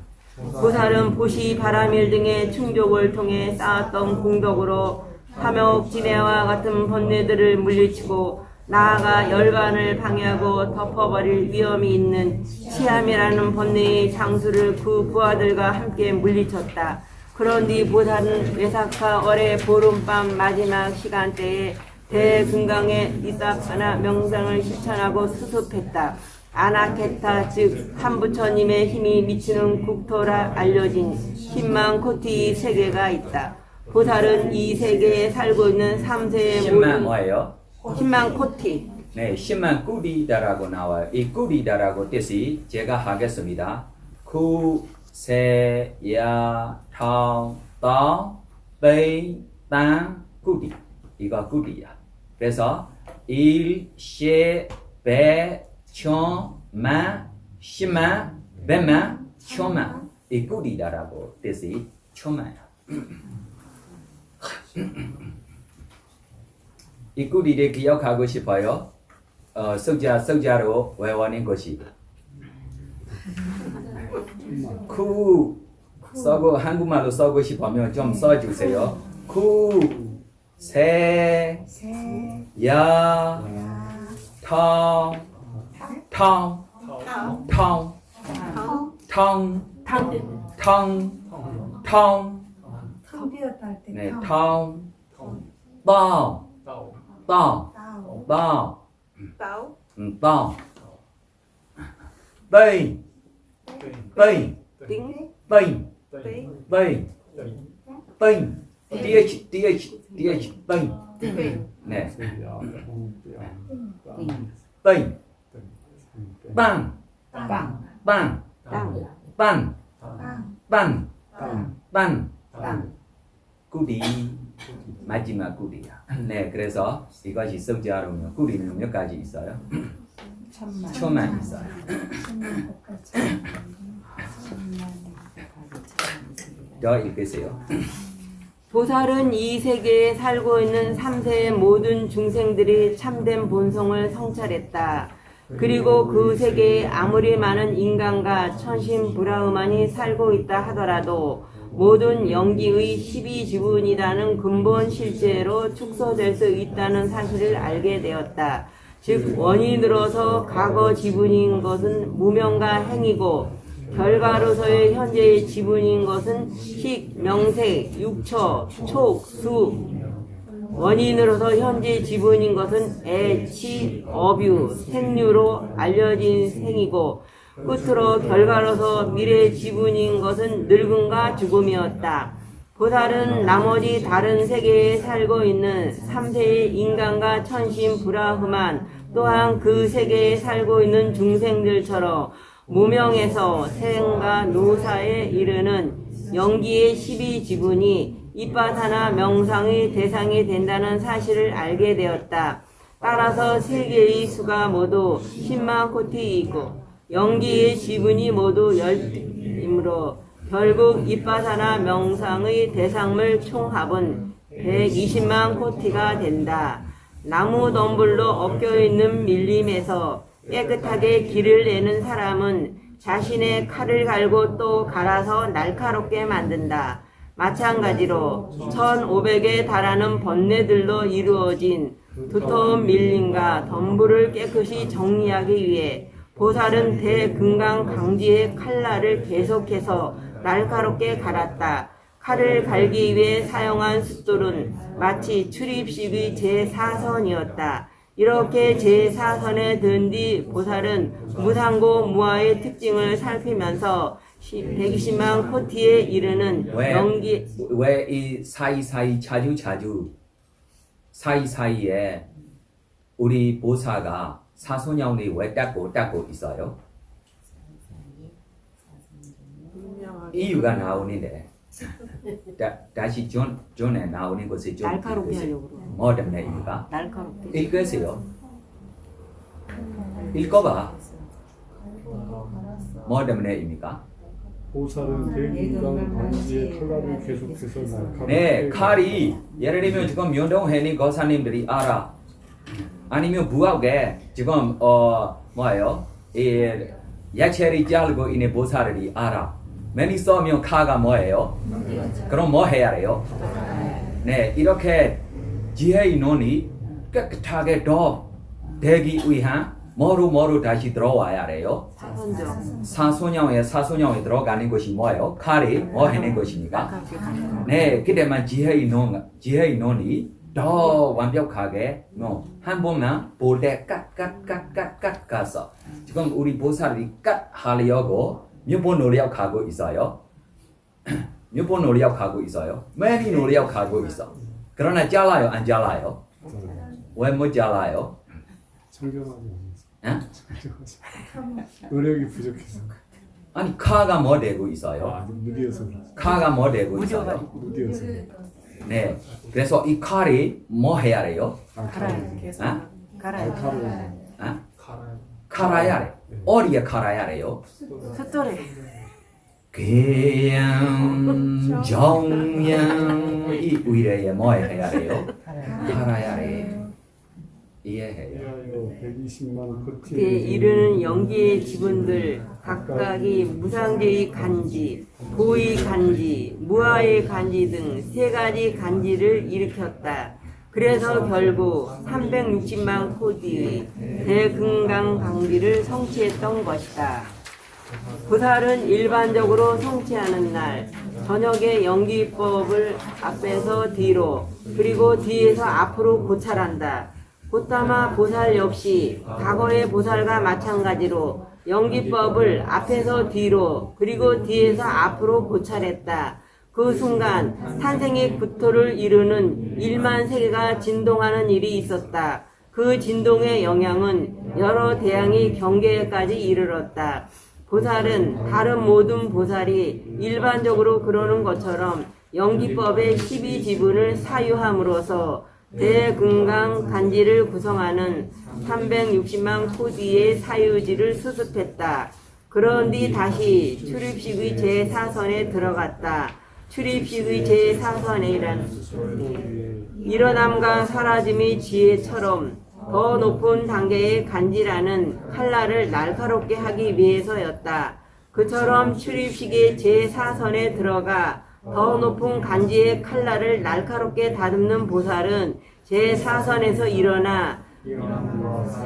보살은 보시, 바라밀 등의 충족을 통해 쌓았던 공덕으로 탐욕, 지매와 같은 번뇌들을 물리치고 나아가 열반을 방해하고 덮어버릴 위험이 있는 시함이라는 번뇌의 장수를 그 부하들과 함께 물리쳤다. 그런 뒤 보살은 외사카 월의 보름밤 마지막 시간대에 대금강의 이사파나 명상을 실천하고 수습했다. 아나케타 즉 한부처님의 힘이 미치는 국토라 알려진 신만코티 세계가 있다. 보살은 이 세계에 살고 있는 3세의 10만 뭐예요? 신만코티. 네, 10만 꾸리다라고 나와요. 이 꾸리다라고 뜻이 제가 하겠습니다. 구, 세, 야, 타오, 따, 베이, 땅, 꾸리. 이거 꾸리야. 그래서 1, 10, 100, 1000만, 10만, 100만, 1000만. 이 꾸리다라고 뜻이 1000만이야. 이 꾸리를 기억하고 싶어요. 석자로 외워낸 것이. 구 써고 한국말로 써고 싶으면 좀 써주세요. 구, 세, 야, 타, 탕, 탕, 탕, 탕, 탕, 네, 탕, 따, 따, 따, 따, 땡, 땡, 띵, 땡, 땡, 땡, th, 땡, 땡, 네, 땡, 빵, 빵, 빵, 땅, 빵, 빵, 빵, 빵, 꾸리 마지막 꾸리야. 네, 그래서 이것이 석자로면 꾸리는 몇 가지 있어요? 천만 있어요. 더 읽으세요. 보살은 이 세계에 살고 있는 3세의 모든 중생들이 참된 본성을 성찰했다. 그리고 그 세계에 아무리 많은 인간과 천신불화의만이 살고 있다 하더라도 모든 영기의 12지분이라는 근본 실제로 축소될 수 있다는 사실을 알게 되었다. 즉 원인으로서 과거 지분인 것은 무명과 행이고 결과로서의 현재의 지분인 것은 식, 명색, 육처, 촉, 수. 원인으로서 현재 지분인 것은 애, 치, 어뷰, 생류로 알려진 생이고 끝으로 결과로서 미래 지분인 것은 늙음과 죽음이었다. 보살은 나머지 다른 세계에 살고 있는 3세의 인간과 천신 불화흠한 또한 그 세계에 살고 있는 중생들처럼 무명에서 생과 노사에 이르는 영기의 12지분이 이빠사나 명상의 대상이 된다는 사실을 알게 되었다. 따라서 세계의 수가 모두 10만 코티이고 영기의 지분이 모두 10이므로 결국 이빠사나 명상의 대상물 총합은 120만 코티가 된다. 나무 덤불로 엎겨있는 밀림에서 깨끗하게 길을 내는 사람은 자신의 칼을 갈고 또 갈아서 날카롭게 만든다. 마찬가지로 1500에 달하는 번뇌들로 이루어진 두터운 밀림과 덤불을 깨끗이 정리하기 위해 보살은 대금강 강지의 칼날을 계속해서 날카롭게 갈았다. 칼을 갈기 위해 사용한 숫돌은 마치 출입식의 제4선이었다. 이렇게 제4선에 든 뒤 보살은 무상고 무아의 특징을 살피면서 120만 코티에 이르는 연기 왜 이 사이사이 자주 사이사이에 우리 보사가 사소냐운이 왜 닦고 있어요? 이유가 나오는데 다시 전에 나오는 것이 좀 날카롭게 하려고 그러고. 뭐 때문에 이유가? 날카롭게 읽으세요. 읽어봐. 뭐 때문에입니까? 보살은 대금강 강지의 칼날을 계속해서 날카롭게 네, 칼이 예를 들면 지금 면동회니 거사님들이 알아. 아니면 부하게 지금 뭐예요? 이 야채를 자르고 있는 보살이 알아. 맨이 써면 칼가 뭐예요? 그럼 뭐 해야 돼요? 네, 이렇게 지혜의 눈이 깨끗하게 더 되기 위한 뭐로 다시 들어와야 돼요? 사선정 사소녀에 들어가는 것이 뭐예요? 칼이 뭐 하는 것입니까? 네, 그때만 지혜의 눈이 더 완벽하게 한 번만 볼 때 깍 가서 지금 우리 보살이 깍 하려고 몇 번 노력하고 있어요? 몇 번 노력하고 있어요? 많이 노력하고 있어. 그러나 잘라요? 안 잘라요? 왜 못 잘라요? 청결하지 에? 않아서 노력이 부족해서 아니 카가 뭐 되고 있어요? 무디어서 그렇지. 카가 뭐 되고 있어요? 무디어서 네, 그래서 이 칼이 뭐 해야 돼요? 날카로워. 갈아요. 아? 갈아야 돼. 어디에 갈아야 돼요? 숫돌에 그냥 정양 이 위에 뭐 해야 돼요? 갈아야 돼. 이해해요. 이하여 120만 그에 코티에 이르는 영기의 지분들 각각이 무상제의 간지, 고의 간지, 무아의 간지 등 세 가지 간지를 일으켰다. 그래서 결국 360만 코디의 대금강 강지를 성취했던 것이다. 보살은 일반적으로 성취하는 날 저녁에 연기법을 앞에서 뒤로 그리고 뒤에서 앞으로 고찰한다. 고타마 보살 역시 과거의 보살과 마찬가지로 연기법을 앞에서 뒤로 그리고 뒤에서 앞으로 고찰했다. 그 순간 탄생의 구토를 이루는 1만 세계가 진동하는 일이 있었다. 그 진동의 영향은 여러 대양의 경계까지 이르렀다. 보살은 다른 모든 보살이 일반적으로 그러는 것처럼 연기법의 12지분을 사유함으로써 대금강 간지를 구성하는 360만 코디의 사유지를 수습했다. 그런 뒤 다시 출입식의 제4선에 들어갔다. 출입식의 제4선이란 일어남과 사라짐의 지혜처럼 더 높은 단계의 간지라는 칼날을 날카롭게 하기 위해서였다. 그처럼 출입식의 제4선에 들어가 더 높은 간지의 칼날을 날카롭게 다듬는 보살은 제4선에서 일어나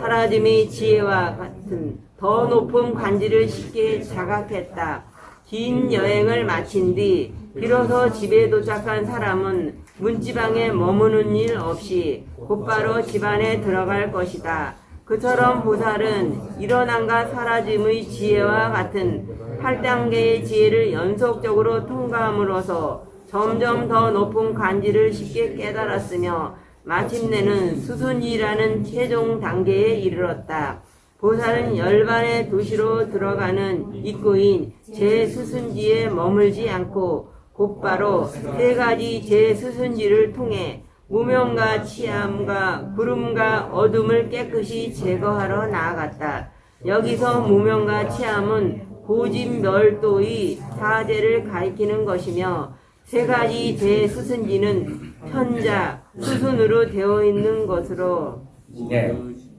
사라짐의 지혜와 같은 더 높은 간지를 쉽게 자각했다. 긴 여행을 마친 뒤 비로소 집에 도착한 사람은 문지방에 머무는 일 없이 곧바로 집안에 들어갈 것이다. 그처럼 보살은 일어남과 사라짐의 지혜와 같은 8단계의 지혜를 연속적으로 통과함으로써 점점 더 높은 간지를 쉽게 깨달았으며 마침내는 수순이라는 최종 단계에 이르렀다. 보살은 열반의 도시로 들어가는 입구인 제수순지에 머물지 않고 곧바로 세 가지 제수순지를 통해 무명과 치암과 구름과 어둠을 깨끗이 제거하러 나아갔다. 여기서 무명과 치암은 고진멸도의 사제를 가리키는 것이며 세 가지 제수순지는 편자, 수순으로 되어 있는 것으로 네,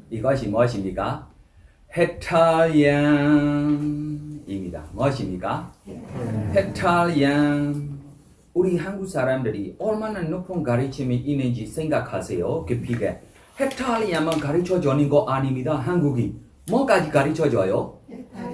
이것이 무엇입니까? 해탈양입니다. 무엇입니까? 해탈양. 우리 한국 사람들이 얼마나 높은 가르침이 있는지 생각하세요. 깊이게. 해탈양만 가르쳐주는 거 아닙니다. 한국이. 뭐까지 가르쳐줘요?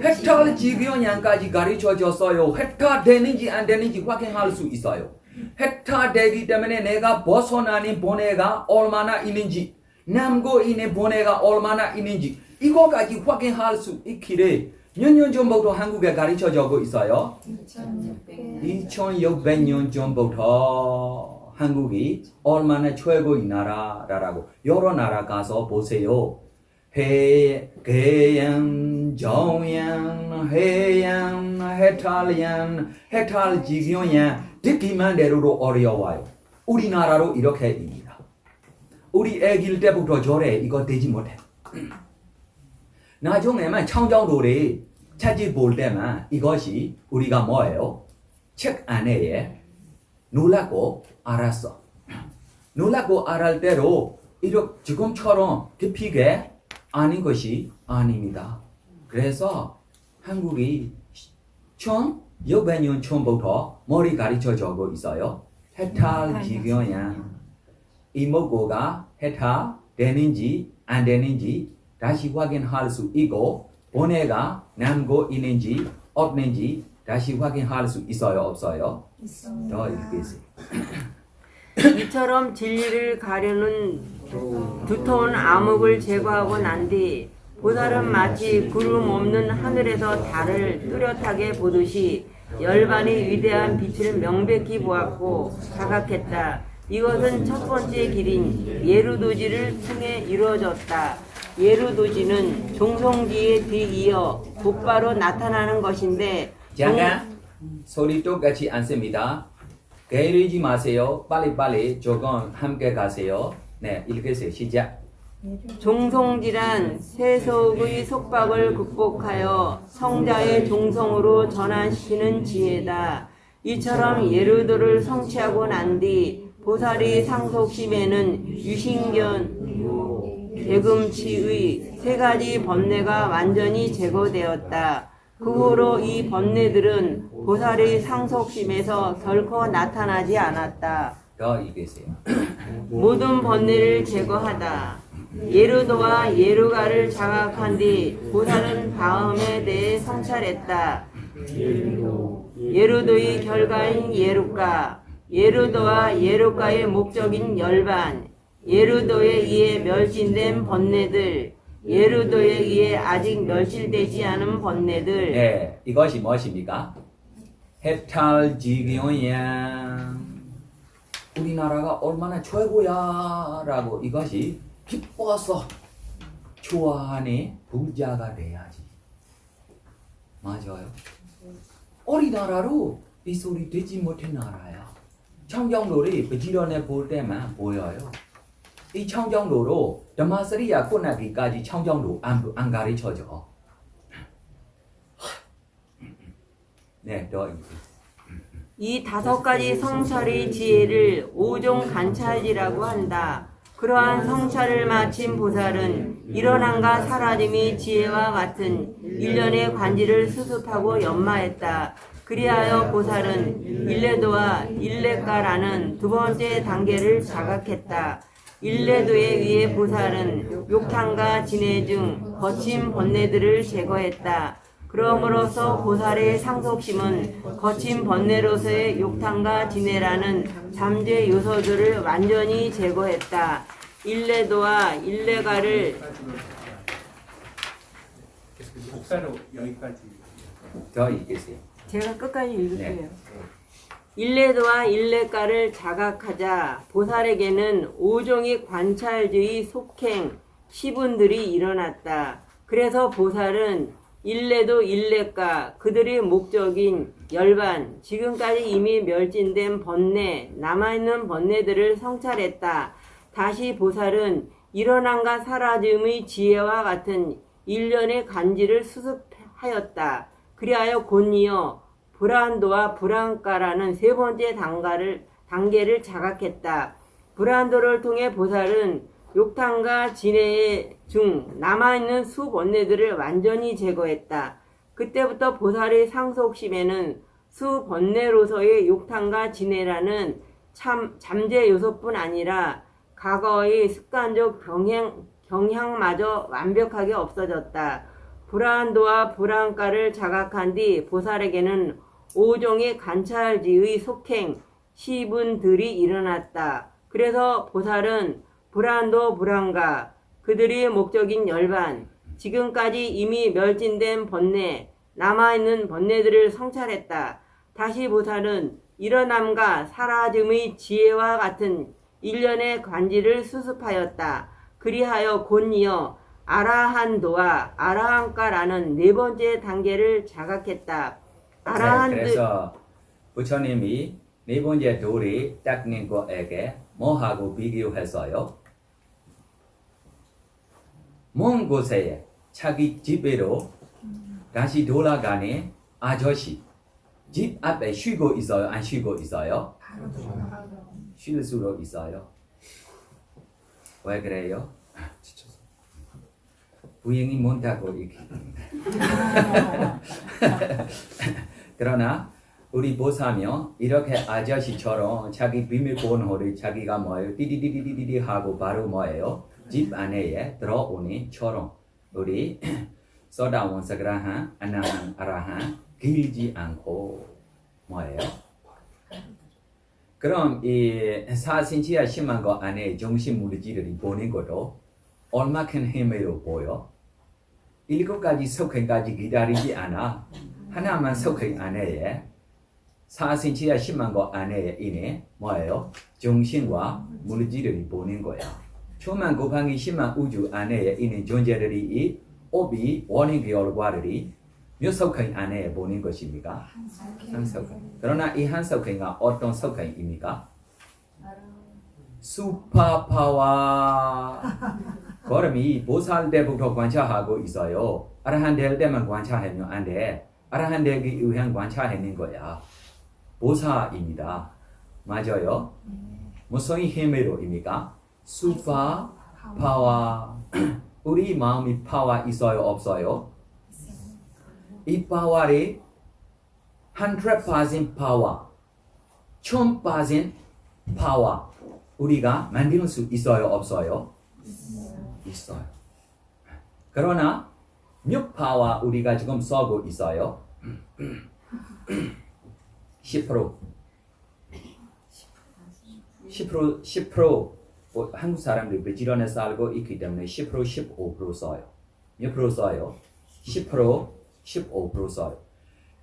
해탈 지교양까지 가르쳐줬어요. 해탈 되는지 안 되는지 확인할 수 있어요. 해탈 되기 때문에 내가 벗어나는 번뇌가 얼마나 있는지, 남고 있는 번뇌가 얼마나 있는지 이거까지 확인할 수 있기를 몇 년 전부터 한국에 가르쳐주고 있어요. 2600년 전부터 한국이 얼마나 최고의 나라라고 여러 나라 가서 보세요. 해양, 정양, 해양, 해탈양, 해탈지교양 듣기만 대로도 어려워요. 우리나라로 이렇게입니다. 우리 애길 때부터 저래 이거 되지 못해. 나중에만 청정도를 찾아볼 때만 이것이 우리가 뭐예요? 책 안에 놀라고 알았어. 놀라고 알을 대로 이렇게 지금처럼 깊이게 아는 것이 아닙니다. 그래서 한국이 1600년 전부터 머리 가르쳐주고 있어요. 해탈 지교양. 이목구가 해탈 되는지 안 되는지 다시 확인할 수 있고 번뇌가 남고 있는지 없는지 다시 확인할 수 있어요? 없어요? 더 읽으세요. 이처럼 진리를 가려는 두터운 암흑을 제거하고 난 뒤 보살은 마치 구름 없는 하늘에서 달을 뚜렷하게 보듯이 열반의 위대한 빛을 명백히 보았고 자각했다. 이것은 첫 번째 길인 예루도지를 통해 이루어졌다. 예루도지는 종성지에 뒤이어 곧바로 나타나는 것인데 잠깐 소리 똑같이 않습니다. 게으르지 마세요. 빨리빨리 조금 함께 가세요. 네, 읽으세요. 시작. 종성지란 세속의 속박을 극복하여 성자의 종성으로 전환시키는 지혜다. 이처럼 예루도를 성취하고 난 뒤 보살의 상속심에는 유신견, 개금치의 세 가지 번뇌가 완전히 제거되었다. 그 후로 이 번뇌들은 보살의 상속심에서 결코 나타나지 않았다. 더 읽으세요. 모든 번뇌를 제거하다. 예루도와 예루가를 장악한 뒤 보살은 다음에 대해 성찰했다. 예루도의 결과인 예루가, 예루도와 예루가의 목적인 열반, 예루도에 의해 멸진된 번뇌들, 예루도에 의해 아직 멸실되지 않은 번뇌들. 네, 이것이 무엇입니까? 해탈지교양. 우리나라가 얼마나 최고야라고 이것이 기뻐서 좋아하는 부자가 돼야지. 맞아요. 우리나라로 이 소리 되지 못한 나라야. 청정도를 부지런해 볼 때만 보여요. 이 청정도로 ධම්마스리야 끝나기까지 청정도 안 가르쳐줘. 네, 더 이 다섯 가지 성찰의 지혜를 오종 관찰지라고 한다. 그러한 성찰을 마친 보살은 일어남과 사라짐의 지혜와 같은 일련의 관지를 수습하고 연마했다. 그리하여 보살은 일레도와 일레가라는 두 번째 단계를 자각했다. 일레도에 의해 보살은 욕탕과 진해 중 거친 번뇌들을 제거했다. 그러므로써 보살의 상속심은 거친 번뇌로서의 욕탕과 진해라는 잠재 요소들을 완전히 제거했다. 일레도와 일레가를 복사로 여기까지. 더 읽으세요. 제가 끝까지 읽을게요. 네. 일레도와 일레가를 자각하자 보살에게는 오종의 관찰주의 속행 시분들이 일어났다. 그래서 보살은 일례도 일례가 그들의 목적인 열반, 지금까지 이미 멸진된 번뇌, 남아있는 번뇌들을 성찰했다. 다시 보살은 일어남과 사라짐의 지혜와 같은 일련의 간지를 수습하였다. 그리하여 곧이어 불안도와 불안가라는 세 번째 단계를 자각했다. 불안도를 통해 보살은 욕탕과 진해의 중 남아있는 수번뇌들을 완전히 제거했다. 그때부터 보살의 상속심에는 수번뇌로서의 욕탕과 진해라는 잠재 요소뿐 아니라 과거의 습관적 경향마저 완벽하게 없어졌다. 불안도와 불안가를 자각한 뒤 보살에게는 5종의 관찰지의 속행, 시분들이 일어났다. 그래서 보살은 불안도, 불안가, 그들의 목적인 열반, 지금까지 이미 멸진된 번뇌, 남아있는 번뇌들을 성찰했다. 다시 보살은 일어남과 사라짐의 지혜와 같은 일련의 관지를 수습하였다. 그리하여 곧이어 아라한도와 아라한가라는 네 번째 단계를 자각했다. 그래서 부처님이 네 번째 도를 닦는 것에게 뭐하고 비교했어요? 먼 곳에 자기 집으로 다시 돌아가는 아저씨 집 앞에 쉬고 있어요? 안 쉬고 있어요? 쉴 수도 있어요. 왜 그래요? 부인이 못하고 이렇게. 그러나 우리 보사며 이렇게 아저씨처럼 자기 비밀번호를 자기가 뭐예요? 띠디디디디디 하고 바로 뭐예요? 집 안에 들어오는 처럼 우리 소다원 사그라한 아나한 아라한 길지 않고 뭐예요? 그럼 이 사신치야 심한 거 안에 정신 물질을 보는 것도 얼마큼 힘으로 보여? 7가지 석행까지 기다리지 않아. 하나만 석행 안에 사신치야 심한 거 안에 있는 뭐예요? 정신과 물질을 보는 거야. 초만 곱하기 10만 우주 안에 있는 존재들이 이 오비 원인 결과들이 몇 석행 안에 보는 것입니까? 한 석행. 그러나 이 한 석행은 어떤 석행입니까? 수파파와 그럼이 보살 때부터 관찰하고 있어요. 아라한 될 때만 관찰하면 안 돼. 아라한 되기 위한 관찰하는 거야. 보살입니다. 맞아요? 무슨 힘으로입니까? 수파 파와 우리 마음이 파와 있어요? 없어요? 이 파와를 100% 파와 1000% 파와 우리가 만들 수 있어요? 없어요? 있어요. 그러나 몇 파와 우리가 지금 쓰고 있어요? 10% 한국 사람들이 부지런히 살고 있기 때문에 10% 15% 써요. 몇 프로 써요? 10% 15% 써요.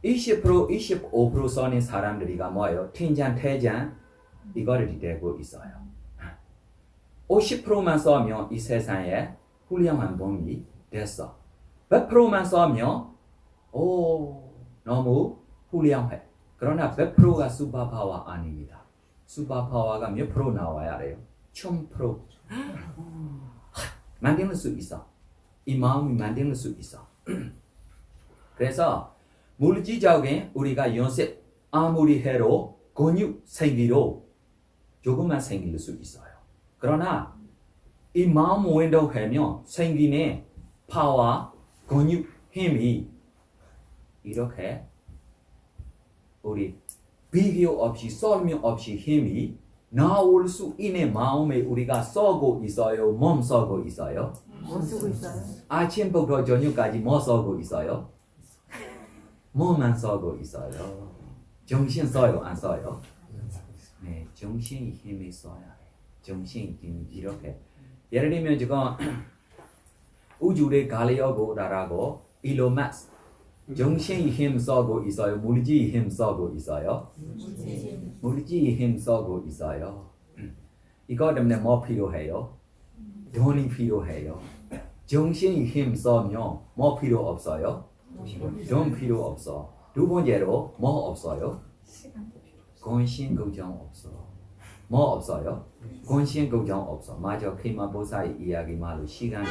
20% 25% 써는 사람들이가 뭐예요? 퇴장 이거를 되고 있어요. 50%만 써면 이 세상에 훌륭한 분이 됐어. 100%만 써면 너무 훌륭해. 그러나 100%가 슈퍼파워 아닙니다. 슈퍼파워가 몇 프로 나와야 돼요? 1000% 만들 수 있어. 이 마음이 만들 수 있어. 그래서 물질적인 우리가 연습 아무리 해도 근육 생기로 조금만 생길 수 있어요. 그러나 이 마음 운동하면 생기는 파워, 근육, 힘이 이렇게 우리 비교 없이 설명 없이 힘이 나올 수 있는 마음에 우리가 쓰고 있어요? 몸 쓰고 있어요? 뭐 쓰고 있어요? 아침부터 저녁까지 뭐 쓰고 있어요? 몸만 쓰고 있어요. 정신 써요? 안 써요? 네, 정신이 힘이 써야 해. 정신이 힘이 이렇게. 예를 들면 지금 우주를 가려고 나라고 일론 마스크 정신이 힘 쓰고 있어요? 물질이 힘 쓰고 있어요? 물질이 힘 쓰고 있어요. 이거 때문에 뭐 필요해요? 돈이 필요해요. 정신이 힘쓰면 뭐 필요 없어요? 돈 필요 없어. 두 번째로 뭐 없어요? 관심 걱정 없어. 뭐 없어요? 관심 걱정 없어. 맞아. 피마보사의 이야기 말로 시간도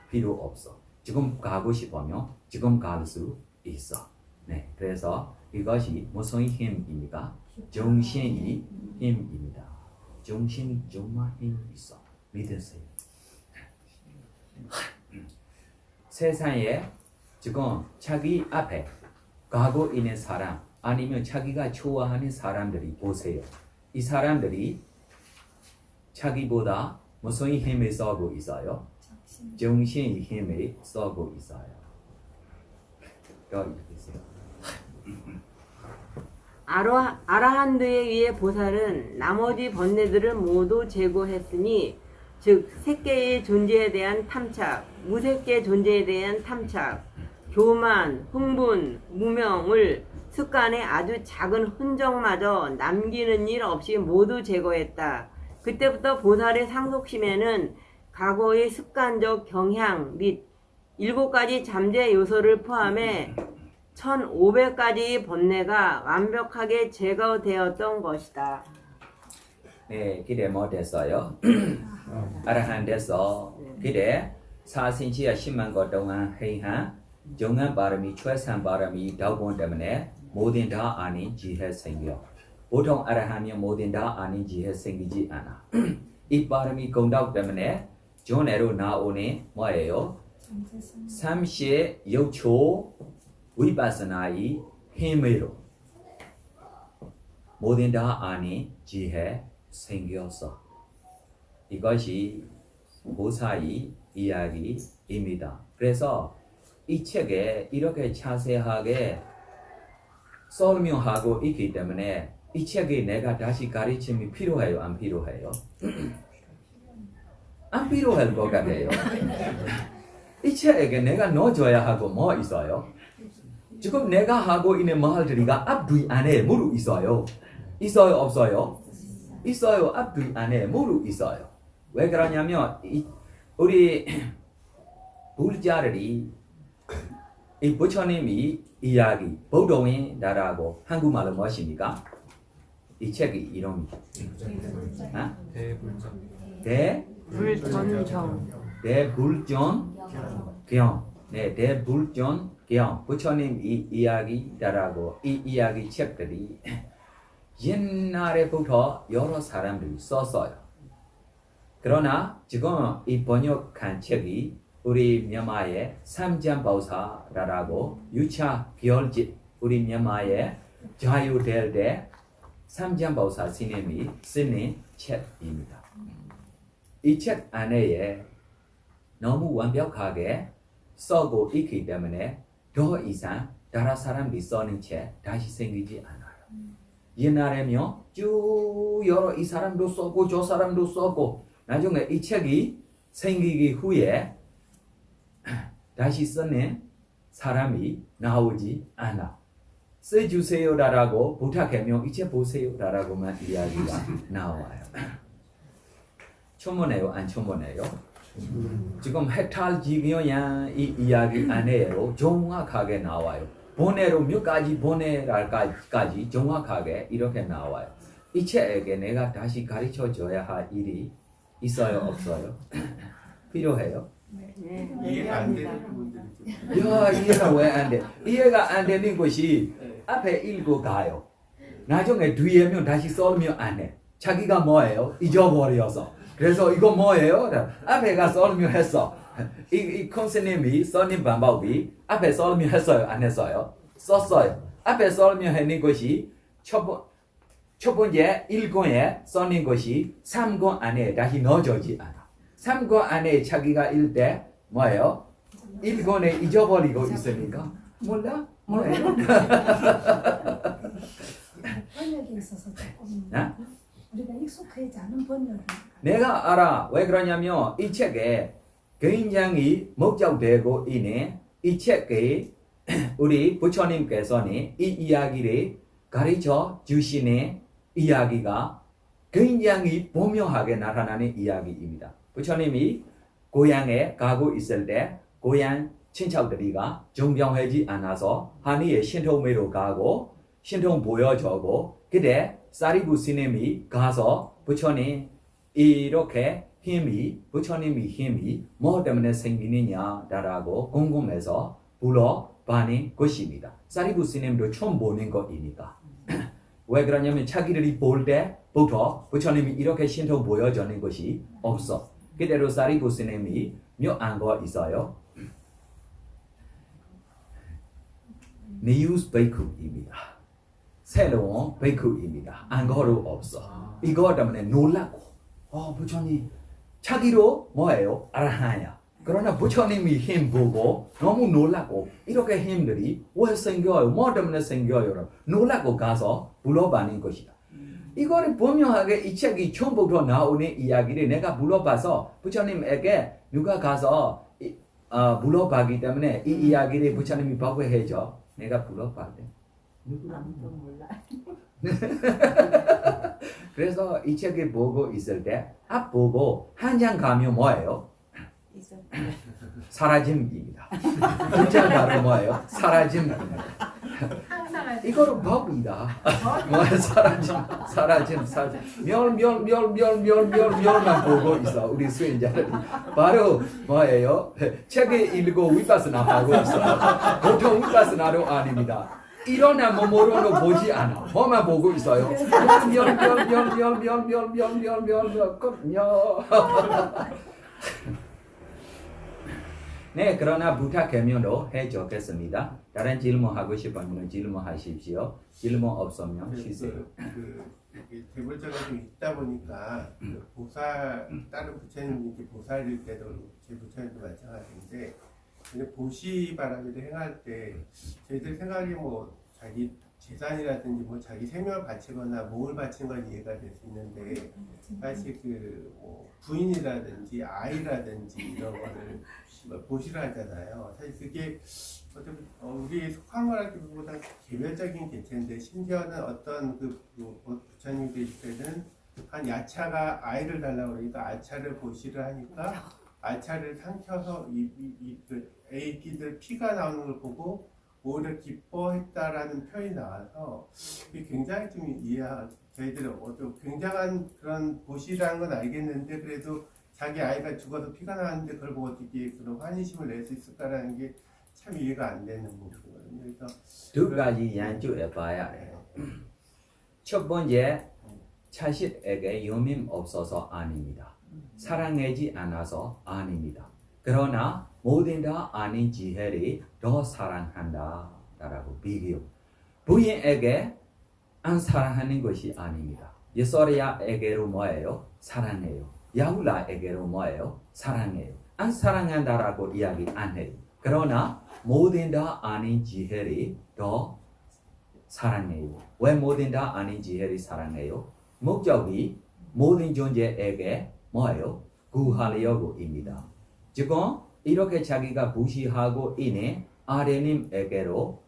필요 없어. 지금 가고 싶으면 지금 갈 수 있어. 네, 그래서 이것이 무슨 힘입니까? 정신이 힘입니다. 정신 정말 힘 있어. 믿으세요. 세상에 지금 자기 앞에 가고 있는 사람 아니면 자기가 좋아하는 사람들이 보세요. 이 사람들이 자기보다 무슨 힘을 쓰고 있어요? 정신의 힘을 쓰고 있어요. 여기 있어요. 아라한드에 의해 보살은 나머지 번뇌들을 모두 제거했으니 즉 색계의 존재에 대한 탐착, 무색계 존재에 대한 탐착, 교만, 흥분, 무명을 습관의 아주 작은 흔적마저 남기는 일 없이 모두 제거했다. 그때부터 보살의 상속심에는 과거의 습관적 경향 및 7가지 잠재 요소를 포함해 1500가지의 번뇌가 완벽하게 제거되었던 것이다. 네, 기대 못했어요. 아라한 돼서 기대 사신치야 10만 것 동안 회한 정한 바람이 최선 바람이 다본 때문에 모든 다 아닌 지혜 생겨. 보통 아라하면 모든 다 아닌 지혜 생기지 않아. 이 바람이 공덕 때문에 전에로 나오는 뭐예요? 36초 위파스나의 힘으로 모든 다 아닌 지혜 생겼어. 이것이 보살의 이야기입니다. 그래서 이 책에 이렇게 자세하게 설명하고 있기 때문에 이 책에 내가 다시 가르침이 필요해요? 안 필요해요? 안 필요할 것 같아요. 이 책에 내가 넣어줘야 하고 뭐 있어요? 지금 내가 하고 있는 말들이가 앞뒤 안에 모두 있어요. 있어요? 없어요? 있어요. 앞뒤 안에 모두 있어요. 왜 그러냐면 우리 불자들이 이 부처님이 이야기 보도인 나라고 한국말로 무엇입니까? 이 책이 이름이 불전정. 대불전경. 네, 대불전경. 부처님 이 이야기 나라고 이 이야기 책들이 옛날에부터 여러 사람들이 썼어요. 그러나 지금 이 번역한 책이 우리 미얀마의 삼전보살이라고 유차 결집 우리 미얀마의 자유될 때 삼전보살 스님이 쓰는 책입니다. 이 책 안에 너무 완벽하게 써고 있기 때문에 더 이상 다른 사람들이 써는 책 다시 생기지 않아요. 옛날에면 쭉 여러 이 사람도 썼고 저 사람도 썼고 나중에 이 책이 생기기 후에 다시 쓰는 사람이 나오지 않아. 써주세요라고 부탁하면 이제 보세요라고만 이야기가 나와요. 초문해요? 안 초문해요? 지금 해탈지교야 이 이야기 안에로 정확하게 나와요. 번뇌로 몇 가지 번뇌랄까지 정확하게 이렇게 나와요. 이 책에게 내가 다시 가르쳐줘야 할 일이 있어요? 없어요? 필요해요? 네, 이해가 안 이해합니다. 되는 분들이 야, 이해가 왜 안 돼? 이해가 안 되는 것이 앞에 읽고 가요. 나중에 뒤에면 다시 썰면 안 해. 자기가 뭐예요? 잊어버려서. 그래서 이거 뭐예요? 앞에가 설명했어. 이 컨스님이 써는 방법이 앞에 설명했어요? 안 했어요? 썼어요. 앞에 설명하는 것이 첫 번째 1권에 써는 것이 3권 안에 다시 넣어주지 않아. 3권 안에 자기가 읽을 때 뭐예요? 1권에 잊어버리고 있으니까 몰라? 뭐예요? 번역에 있어서 조금 네? 우리가 익숙하지 않은 번역을 내가 알아. 왜 그러냐면 이 책에 굉장히 목적되고 있는 이 책에 우리 부처님께서는 이 이야기를 가르쳐 주시는 이야기가 굉장히 분명하게 나타나는 이야기입니다. 부처님이 고향에 가고 있을 때 고향 친척들이가 정병하지 않아서 한이의 신통매로 가고 신통 보여주고 그때 사리부 스님이 가서 부처님 이렇게 부처님이 힘이 뭐 때문에 생기느냐라고 궁금해서 불러봐는 것입니다. 사리부 스님도 처음 보는 것이니까. 왜 그러냐면 자기들이 볼 때부터 부처님이 이렇게 신통 보여주는 것이 없어. 그대로 사리부 스님이 몇 안거 있어요. 니우스 베이크입니다. 새로운 베이크입니다. 안거로 없어. 이거 때문에 놀랐고 부처님 자기로 뭐예요? 아라한야. 그러나 부처님이 힘 보고 너무 놀랐고 이렇게 힘들이 왜 생겨요? 뭐 때문에 생겨요? 놀랐고 가서 물어봐는 것이다. 이거를 분명하게 이 책이 처음부터 나오는 이야기를 내가 물어봐서 부처님에게 누가 가서 물어봤기 때문에 이 이야기를 부처님이 보고 해줘. 내가 물어봤대. 아무도 몰라. 그래서 이 책을 보고 있을 때 앞 보고 한 장 가면 뭐예요? 사라짐입니다. 두장 가면 뭐예요? 사라짐입니다. 이거는 법이다. 뭐야 사라짐. 멸만 보고 있어 우리 수행자들이. 바로 뭐예요? 책을 읽고 위파스나 하고 있어. 보통 위파스나도 아닙니다. 일어나 몸으로는 보지 않아. 뭐만 보고 있어요. 네, 그러나 부탁하면도 해주겠습니다. 다른 질문하고 싶으면 질문하십시오. 질문 없으면 쉬세요. 대불자가 좀 있다 보니까 보살 다른 부처님 이렇게 보살일 때도 제 부처님도 마찬가지인데 근데 보시 바라기를 행할 때 저희들 생각이 뭐 자기 재산이라든지 뭐 자기 생명을 바치거나 몸을 바친 건 이해가 될 수 있는데 사실 뭐 부인이라든지 아이라든지 이런 거를 보시라 하잖아요. 사실 그게 어떻게 우리 속한 거라기보다 개별적인 개체인데 심지어는 어떤 부처님 계실 때는 한 야차가 아이를 달라고 그러니까 아차를 보시를 하니까 아차를 삼켜서 그 애기들 피가 나오는 걸 보고 오히려 기뻐했다라는 표현이 나와서 그게 굉장히 좀 저희들은 굉장한 그런 보시라는 건 알겠는데 그래도 자기 아이가 죽어서 피가 나왔는데 그걸 보고 어떻게 그런 환희심을 낼 수 있을까라는 게 참 이해가 안 되는 부분이거든요. 그래서 두 가지 연주해 봐야 해요. 첫 번째, 자식에게 유민 없어서 아닙니다. 사랑하지 않아서 아닙니다. 그러나 모든 다 아닌 지혜를 더 사랑한다 라고 비교. 부인에게 안 사랑하는 것이 아닙니다. 예소리아에게로 뭐예요? 사랑해요. 야훌라에게로 뭐예요? 사랑해요. 안 사랑한다라고 이야기 안 해요. 그러나 모든 다 아닌 지혜를 더 사랑해요. 왜 모든 다 아닌 지혜를 사랑해요? 목적이 모든 존재에게 뭐예요? 구하려고입니다. 지금 이렇게 자기가 무시하고 있는 아래님에게로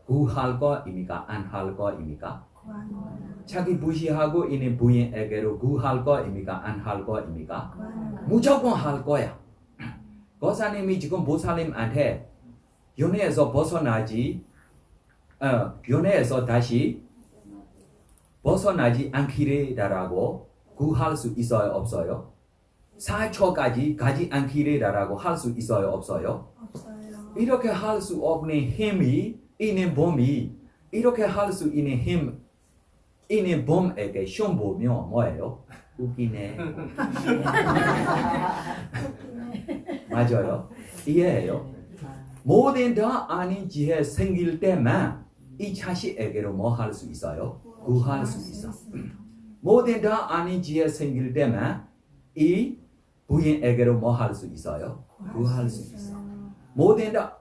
구할 거입니까? 안 할 거입니까? 자기 무시하고 있는 부인에게로 구할 거입니까? 안 할 거입니까? 무조건 할 거야. 거사님이 지금 보살님한테 연애에서 다시 벗어나지 않기래라고 구할 수 있어요? 없어요? 사초까지 가지 않기래라고 할 수 있어요? 없어요? 없어요. 이렇게 할 수 없는 힘이 있는 봄이 이렇게 할 수 있는 힘 있는 봄에게 시험 보면 뭐예요? 웃기네. 맞아요? 이해해요? 모든 다 아닌 지혜 생길 때만 이 자식에게로 뭐 할 수 있어요? 구할 수 있어. 모든 다 아닌 지혜 생길 때만 이 부인에게로 뭐 할 수 있어요? 구할 수 있어. 모든 다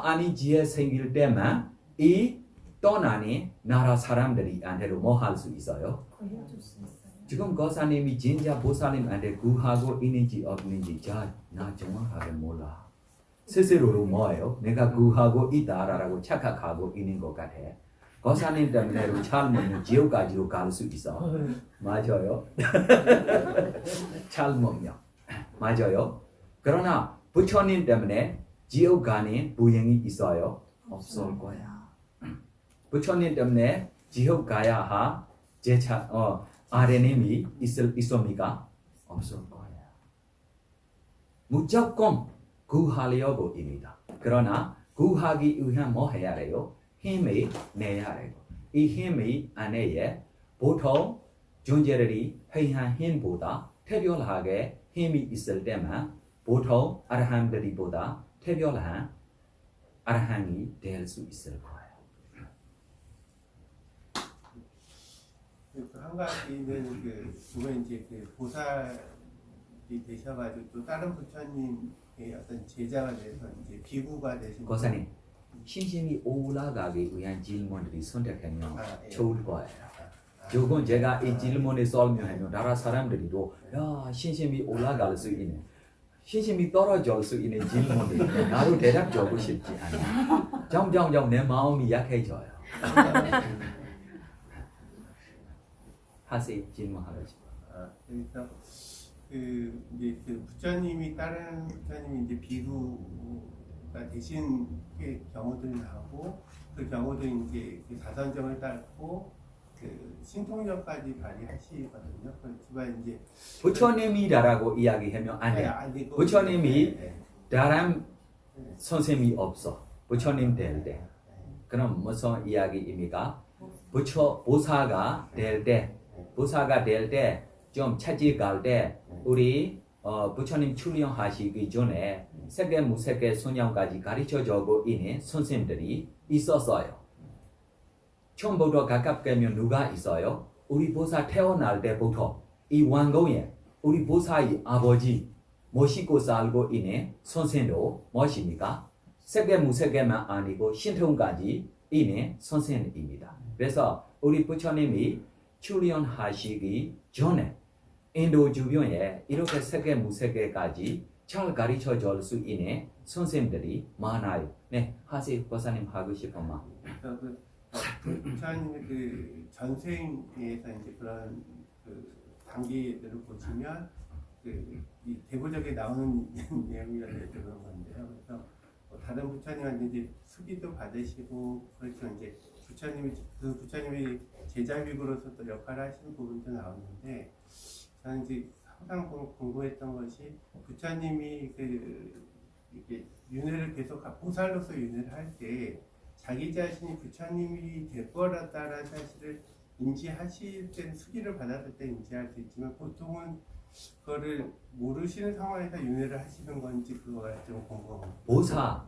아닌 지혜 생길 때만 이 떠나는 나라 사람들이한테로 뭐 할 수 있어요? 구해줄 수 있어요. 지금 거사님이 진짜 보살님한테 구하고 있는지 없는지 나 정확하게 몰라. 스스로로 뭐예요? 내가 구하고 있다라고 착각하고 있는 것 같아. 거사님 때문에 잘못하면 지옥까지로 갈 수 있어. 맞아요? 잘못하면. 맞아요? 그러나 부처님 때문에 지옥 가는 부행이 있어요? 없을 거야. 부처님 때문에 지옥 가야 할 아뢰님이 있습니까? 없을 거야. 무조건 구하려고입니다. 그러나 구하기 위한 뭐 해야 돼요? 힘이 내야 돼요. 이 힘이 안에 보통 존재들이 회한 힘보다 특별하게 힘이 있을 때만 보통 아라한들이보다 특별한 아라한이 될 수 있을 거예요. 그 한 가지는 그분 이제 그 보살이 되셔가지고 또 다른 부처님의 어떤 제자가 돼서 이제 비구가 되신 고사님, 신심이 올라가기 위한 질문들이 선택하면 예. 좋을 거예요. 조금 제가 이 질문을 설명하면 나라 사람들이도 야 신심이 올라갈 수 있는 신심이 떨어질 수 있는 질문들 나도 대답하고 싶지 않아. 점점점 내 마음이 약해져요. 하세요. 질문하라지. 그래서 그 이제 그 부처님이 다른 부처님이 이제 비구가 되신 게 경우들이 나오고 그 경우도 이제 그 사선정을 따르고 그 신통력까지 발휘하시거든요. 그렇지만 이제 부처님이라고 이야기하면 안 돼. 아니고 부처님이 네. 다른 선생님이 없어. 부처님 될 때. 그럼 무슨 이야기입니까? 보사가 될 때, 좀 찾아갈 때 우리 부처님 출연하시기 전에 세계 무세계 소년까지 가르쳐주고 있는 선생님들이 있었어요. 처음부터 가깝게면 누가 있어요? 우리 보사 태어날 때부터 이 왕궁에 우리 보사의 아버지 모시고 살고 있는 선생도 무엇입니까? 세계 무세계만 아니고 신통까지 있는 선생입니다. 그래서 우리 부처님이 출연하시기 전에 인도 주변에 이렇게 세계 무세계까지 잘 가르쳐 줄 수 있는 선생님들이 많아요. 네, 하세요. 보사님 하고 싶은 말. 그래서 부처님의 그 전생에서 이제 그런 그 단계들을 보시면 이 대보적에 나오는 내용이라서 그런 건데요. 그래서 다른 부처님한테 이제 수기도 받으시고 그렇죠. 이제 부처님이 제자비구로서 또 역할을 하시는 부분도 나오는데 저는 이제 항상 궁금했던 것이 부처님이 이렇게 윤회를 계속 보살로서 윤회를 할 때 자기 자신이 부처님이 될 거라는 사실을 인지하실 때는 수기를 받았을 때 인지할 수 있지만 보통은 그거를 모르시는 상황에서 윤회를 하시는 건지 그거가 좀 궁금합니다. 보사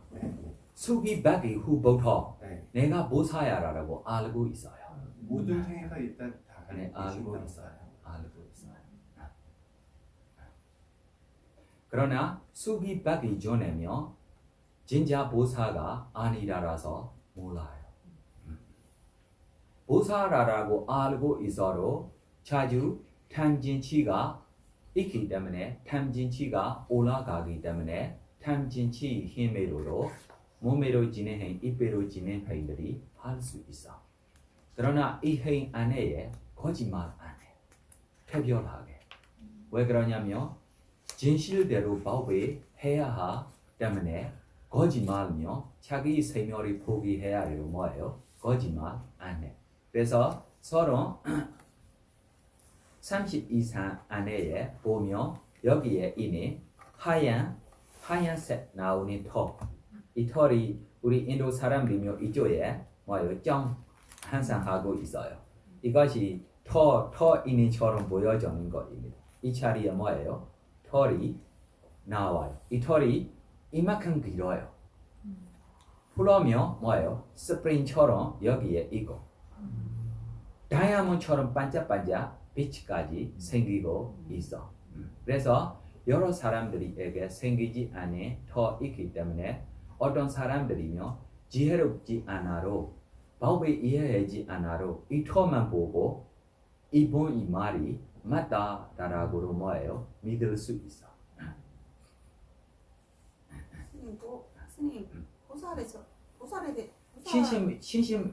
수기 받기 후부터 네. 내가 보사야라고 알고 있어요. 모든 생에서 일단 다 네, 알고 알고 계신다고 있어요. 알고 있어요. 그러나 수기 받기 전에면 진짜 보사가 아니라서 몰라요. 보사라고 알고 있어도 자주 탐진치가 있기 때문에 탐진치가 올라가기 때문에 탐진치 힘으로 몸으로 진행해 입으로 진행행들이 할 수 있어. 그러나 이 행 안에 거짓말 안 해. 특별하게. 왜 그러냐면 진실대로 bảo vệ 해야 하기 때문에 거짓말이며 자기 생명을 포기해야 해요. 뭐예요? 거짓말 안 해. 그래서 서로 30 이상 안에 보면 여기에 있는 하얀색 나오는 털. 이 털이 우리 인도 사람들이면 이쪽에 뭐예요? 점 항상 하고 있어요. 이것이 터 있는 처럼 보여주는 것입니다. 이 자리에 뭐예요? 털이 나와요. 이 털이 이만큼 길어요. 풀으면 뭐예요? 스프링처럼 여기에 있고 다이아몬드처럼 반짝반짝 빛까지 생기고 있어. 그래서 여러 사람들에게 생기지 않은 터 있기 때문에 어떤 사람들이면 지혜롭지 않아도 법을 이해하지 않아도 이 터만 보고 이번 이 말이 맞다라고 뭐예요? 믿을 수 있어. 스님 보살에 대해 신심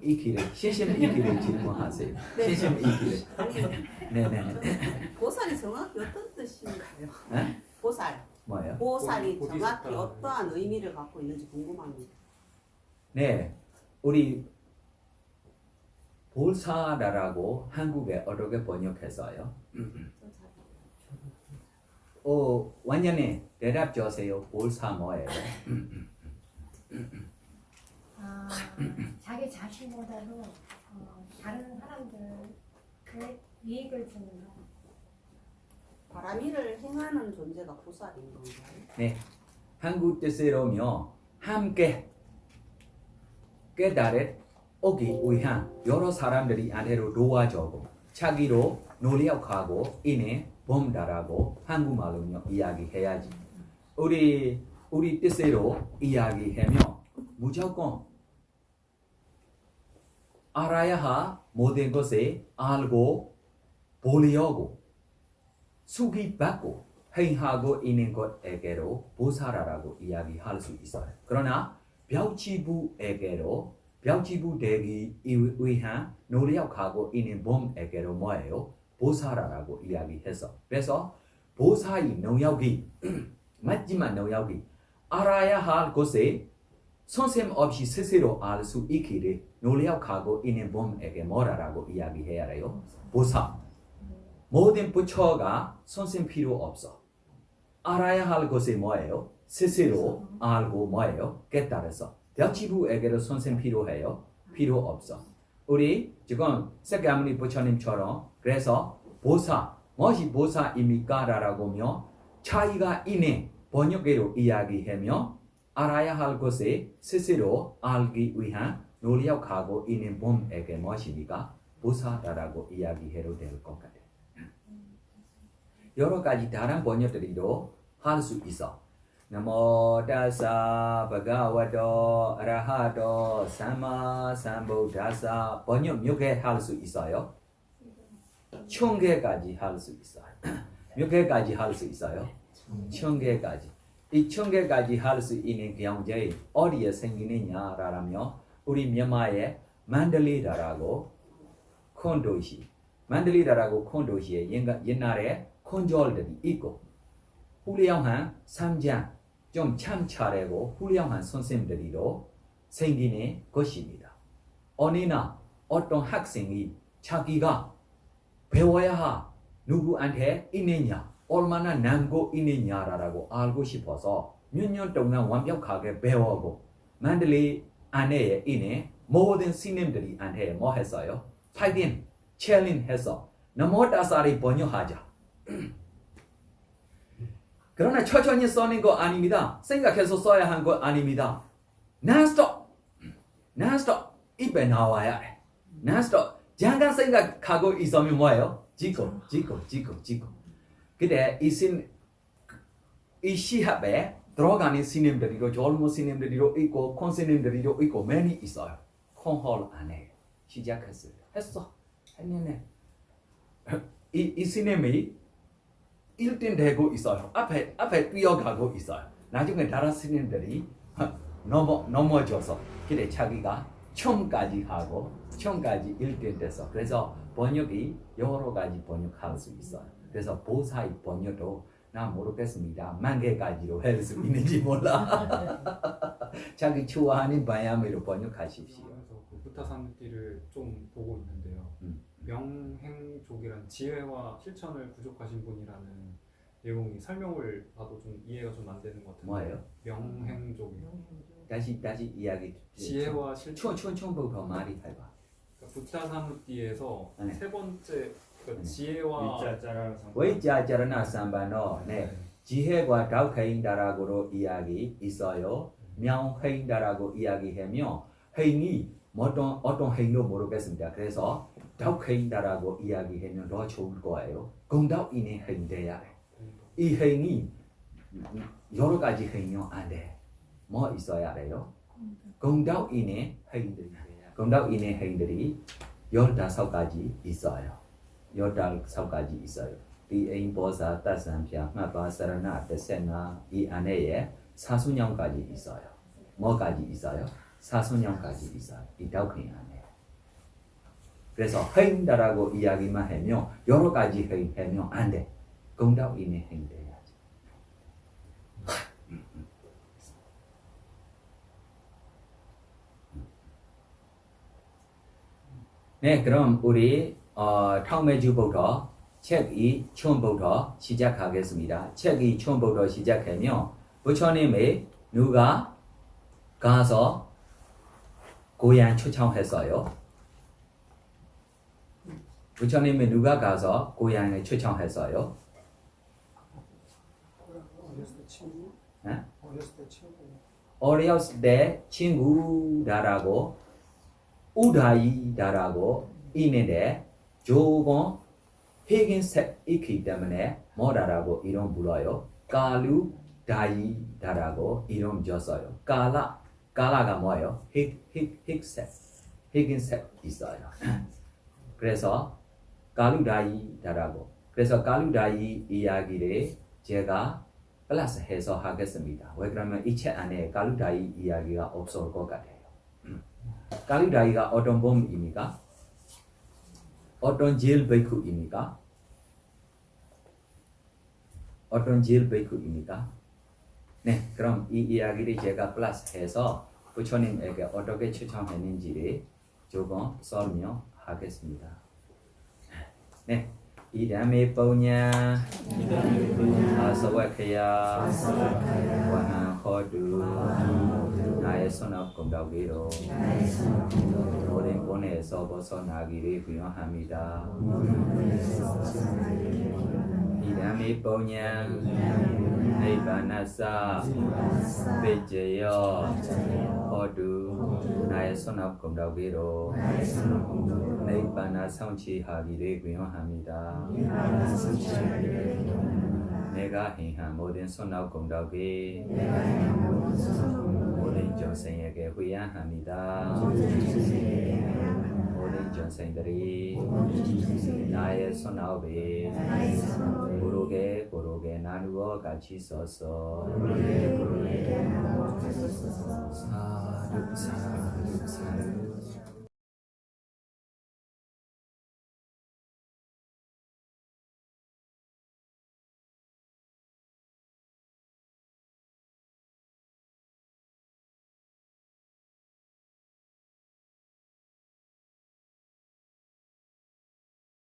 이기를 질문하세요. 네. 신심 이기를. 아니요. 네네. 보살이 정확히 어떤 뜻인가요? 네? 보살. 뭐예요? 보살이 보디스타. 정확히 어떠한 의미를 갖고 있는지 궁금합니다. 네, 우리 보살이라고 한국에 어떻게 번역했어요? 완전히 대답 주세요. 보살 뭐예요? 아, 자기 자신보다도 다른 사람들의 이익을 주는 거. 바람이를 행하는 존재가 보살인 건가요? 네, 한국 뜻으로며 함께 깨달을 오기 위한 여러 사람들이 안으로 도와주고 자기로 노력하고 인해 본다라고 한국말로 이야기해야지. 우리 뜻으로 이야기하면 무조건 알아야 할 모든 것을 알고 보려고 수기받고 행하고 있는 것에게로 보살이라고 이야기할 수 있어요. 그러나 벽지부에게로 벽지부 되기 위한 노력하고 있는 몸에게로 뭐예요? 보살이라고 이야기해서 그래서 보살의 능력이 마지막 능력이 알아야 할 것을 선생님 없이 스스로 알 수 있기를 노력하고 있는 몸에게 뭐라고 이야기해야 해요? 보살. 모든 부처가 선생님 필요 없어. 알아야 할 것이 뭐예요? 스스로 알고 뭐예요? 깨달아서. 벽지부에게도 선생님 필요해요? 필요 없어. 우리 지금釋迦牟니 부처님처럼 그래서 보살, 무엇이 보살입니까? 라고 하면 차이가 있는 번역으로 이야기하며 알아야 할 것을 스스로 알기 위한 노력하고 있는 몸에게 무엇입니까? 보살이라고 이야기해도 될 것 같아요. 여러 가지 다른 번역들도 할 수 있어. 나모 다사 바가와도 아라하도 삼마 삼부다사 번역 몇 개 할 수 있어요? 1000개까지 할 수 있어요. 몇 개까지 할 수 있어요? 1000개까지. 이 1000개까지 할 수 있는 경제 어디에 생기느냐라면 우리 미얀마의 만들리다라고 큰 도시, 만들리다라고 큰 도시에 옛날에 콘졸들이 있고 훌륭한 삼장 좀 참차례고 훌륭한 선생님들이로 생기는 것입니다. 어느나 어떤 학생이 자기가 배워야 할 누구한테 있느냐 얼마나 남고 있느냐라고 알고 싶어서 몇 년 동안 완벽하게 배우고 만들리 안에 있는 모든 스님들이 한테 뭐 했어요? 파이팅, 챌린지 해서 나모다사를 번역하자. 그러나 천천히 써는 거 아닙니다. 생각해서 써야 한 거 아닙니다. Non-stop 입에 나와야 해. Non-stop 잠깐 생각하고 있으면 뭐예요? 지고. 근데 이 시합에 들어가는 스님들이고 젊은 스님들이도 있고 큰 스님들이도 있고 많이 있어요. 콘홀 안에 시작했어요. 했는데 이 스님이 1등 되고 있어요. 앞에 뛰어가고 있어요. 나중에 다른 스님들이 넘어져서 그래 자기가 처음까지 하고 처음까지 1등 돼서 그래서 번역이 여러 가지 번역할 수 있어요. 그래서 보사의 번역도 나 모르겠습니다. 10,000개까지로 할 수 있는지 몰라. 자기 좋아하는 방향으로 번역하십시오. 그래서 그 부타산띠를 좀 보고 있는데요. 명행족이란 지혜와 실천을 부족하신 분이라는 내용이 설명을 봐도 좀 이해가 좀 안 되는 것 같은데. 뭐예요? 명행족이요. 다시 이야기. 지혜와 실천. 처음부터 말이 해봐. 그러니까 부타산띠에서 네. 세 번째 그러니까 지혜와 위자자라나 삼반어. 네. 지혜와 다우행다라고 이야기 있어요. 명행다라고 이야기하며 행이 어떤 행도 모르겠습니다. 그래서 다우행다라고 이야기하면 더 좋을 거예요. 공덕 있는 행 돼야 돼. 이 행이 여러 가지 행이면 안 돼. 뭐 있어야 돼요? 공덕 있는 행들이. 공덕 있는 행들이 15가지 있어요. 15가지 있어요. 비애인보사 따산피아 마바사라나 데세나 이 안에에 사순형까지 있어요. 뭐까지 있어요? 사순형까지 있어요. 이 다우행 안에. 그래서 행다라고 이야기만 하면 여러 가지 행하면 안 돼. 공덕 있는 행 돼야지. 네, 그럼 우리 탕매주부터 책 2 처음부터 시작하겠습니다. 책 2 처음부터 시작하면 부처님이 누가 가서 고향 초청했어요? 부처님이 누가 가서 고향에 초청했어요? 어렸을 때 친구. 네? 어렸을 때 친구. 어렸을 때 친구다라고 우다이다라고 있는데 조금 흑인색이기 때문에 뭐다라고 이름 불러요? 깔루다이다라고 이름 줬어요. 깔라가 뭐예요? 흑색, 흑인색 있어요. 그래서 깔루다이다라고. 그래서 깔루다이 이야기를 제가 플러스해서 하겠습니다. 왜 그러면 이 책 안에 깔루다이 이야기가 없을 것 같아요. 깔루다이가 어떤 범입니까? 어떤 제일 베이크입니까? 어떤 제일 베이크입니까? 네, 그럼 이 이야기를 제가 플러스해서 부처님에게 어떻게 추천했는지를 조금 설명하겠습니다. 네, 이담의 뽀냐 아사와카야 와나호두 나의 손업 공덕위로 모든 본에서 벗어나기를 구현합니다. 이담의 뽀냐 니바나사 베제여 호두 나의 손업 공덕위로 니바나 성취하기를 구현합니다. 내가 행한 모든 선악 공덕이 모든 전생에게 후양합니다. 모든 전생들이 나의 선악을 고르게 나누어 같이 써서 사두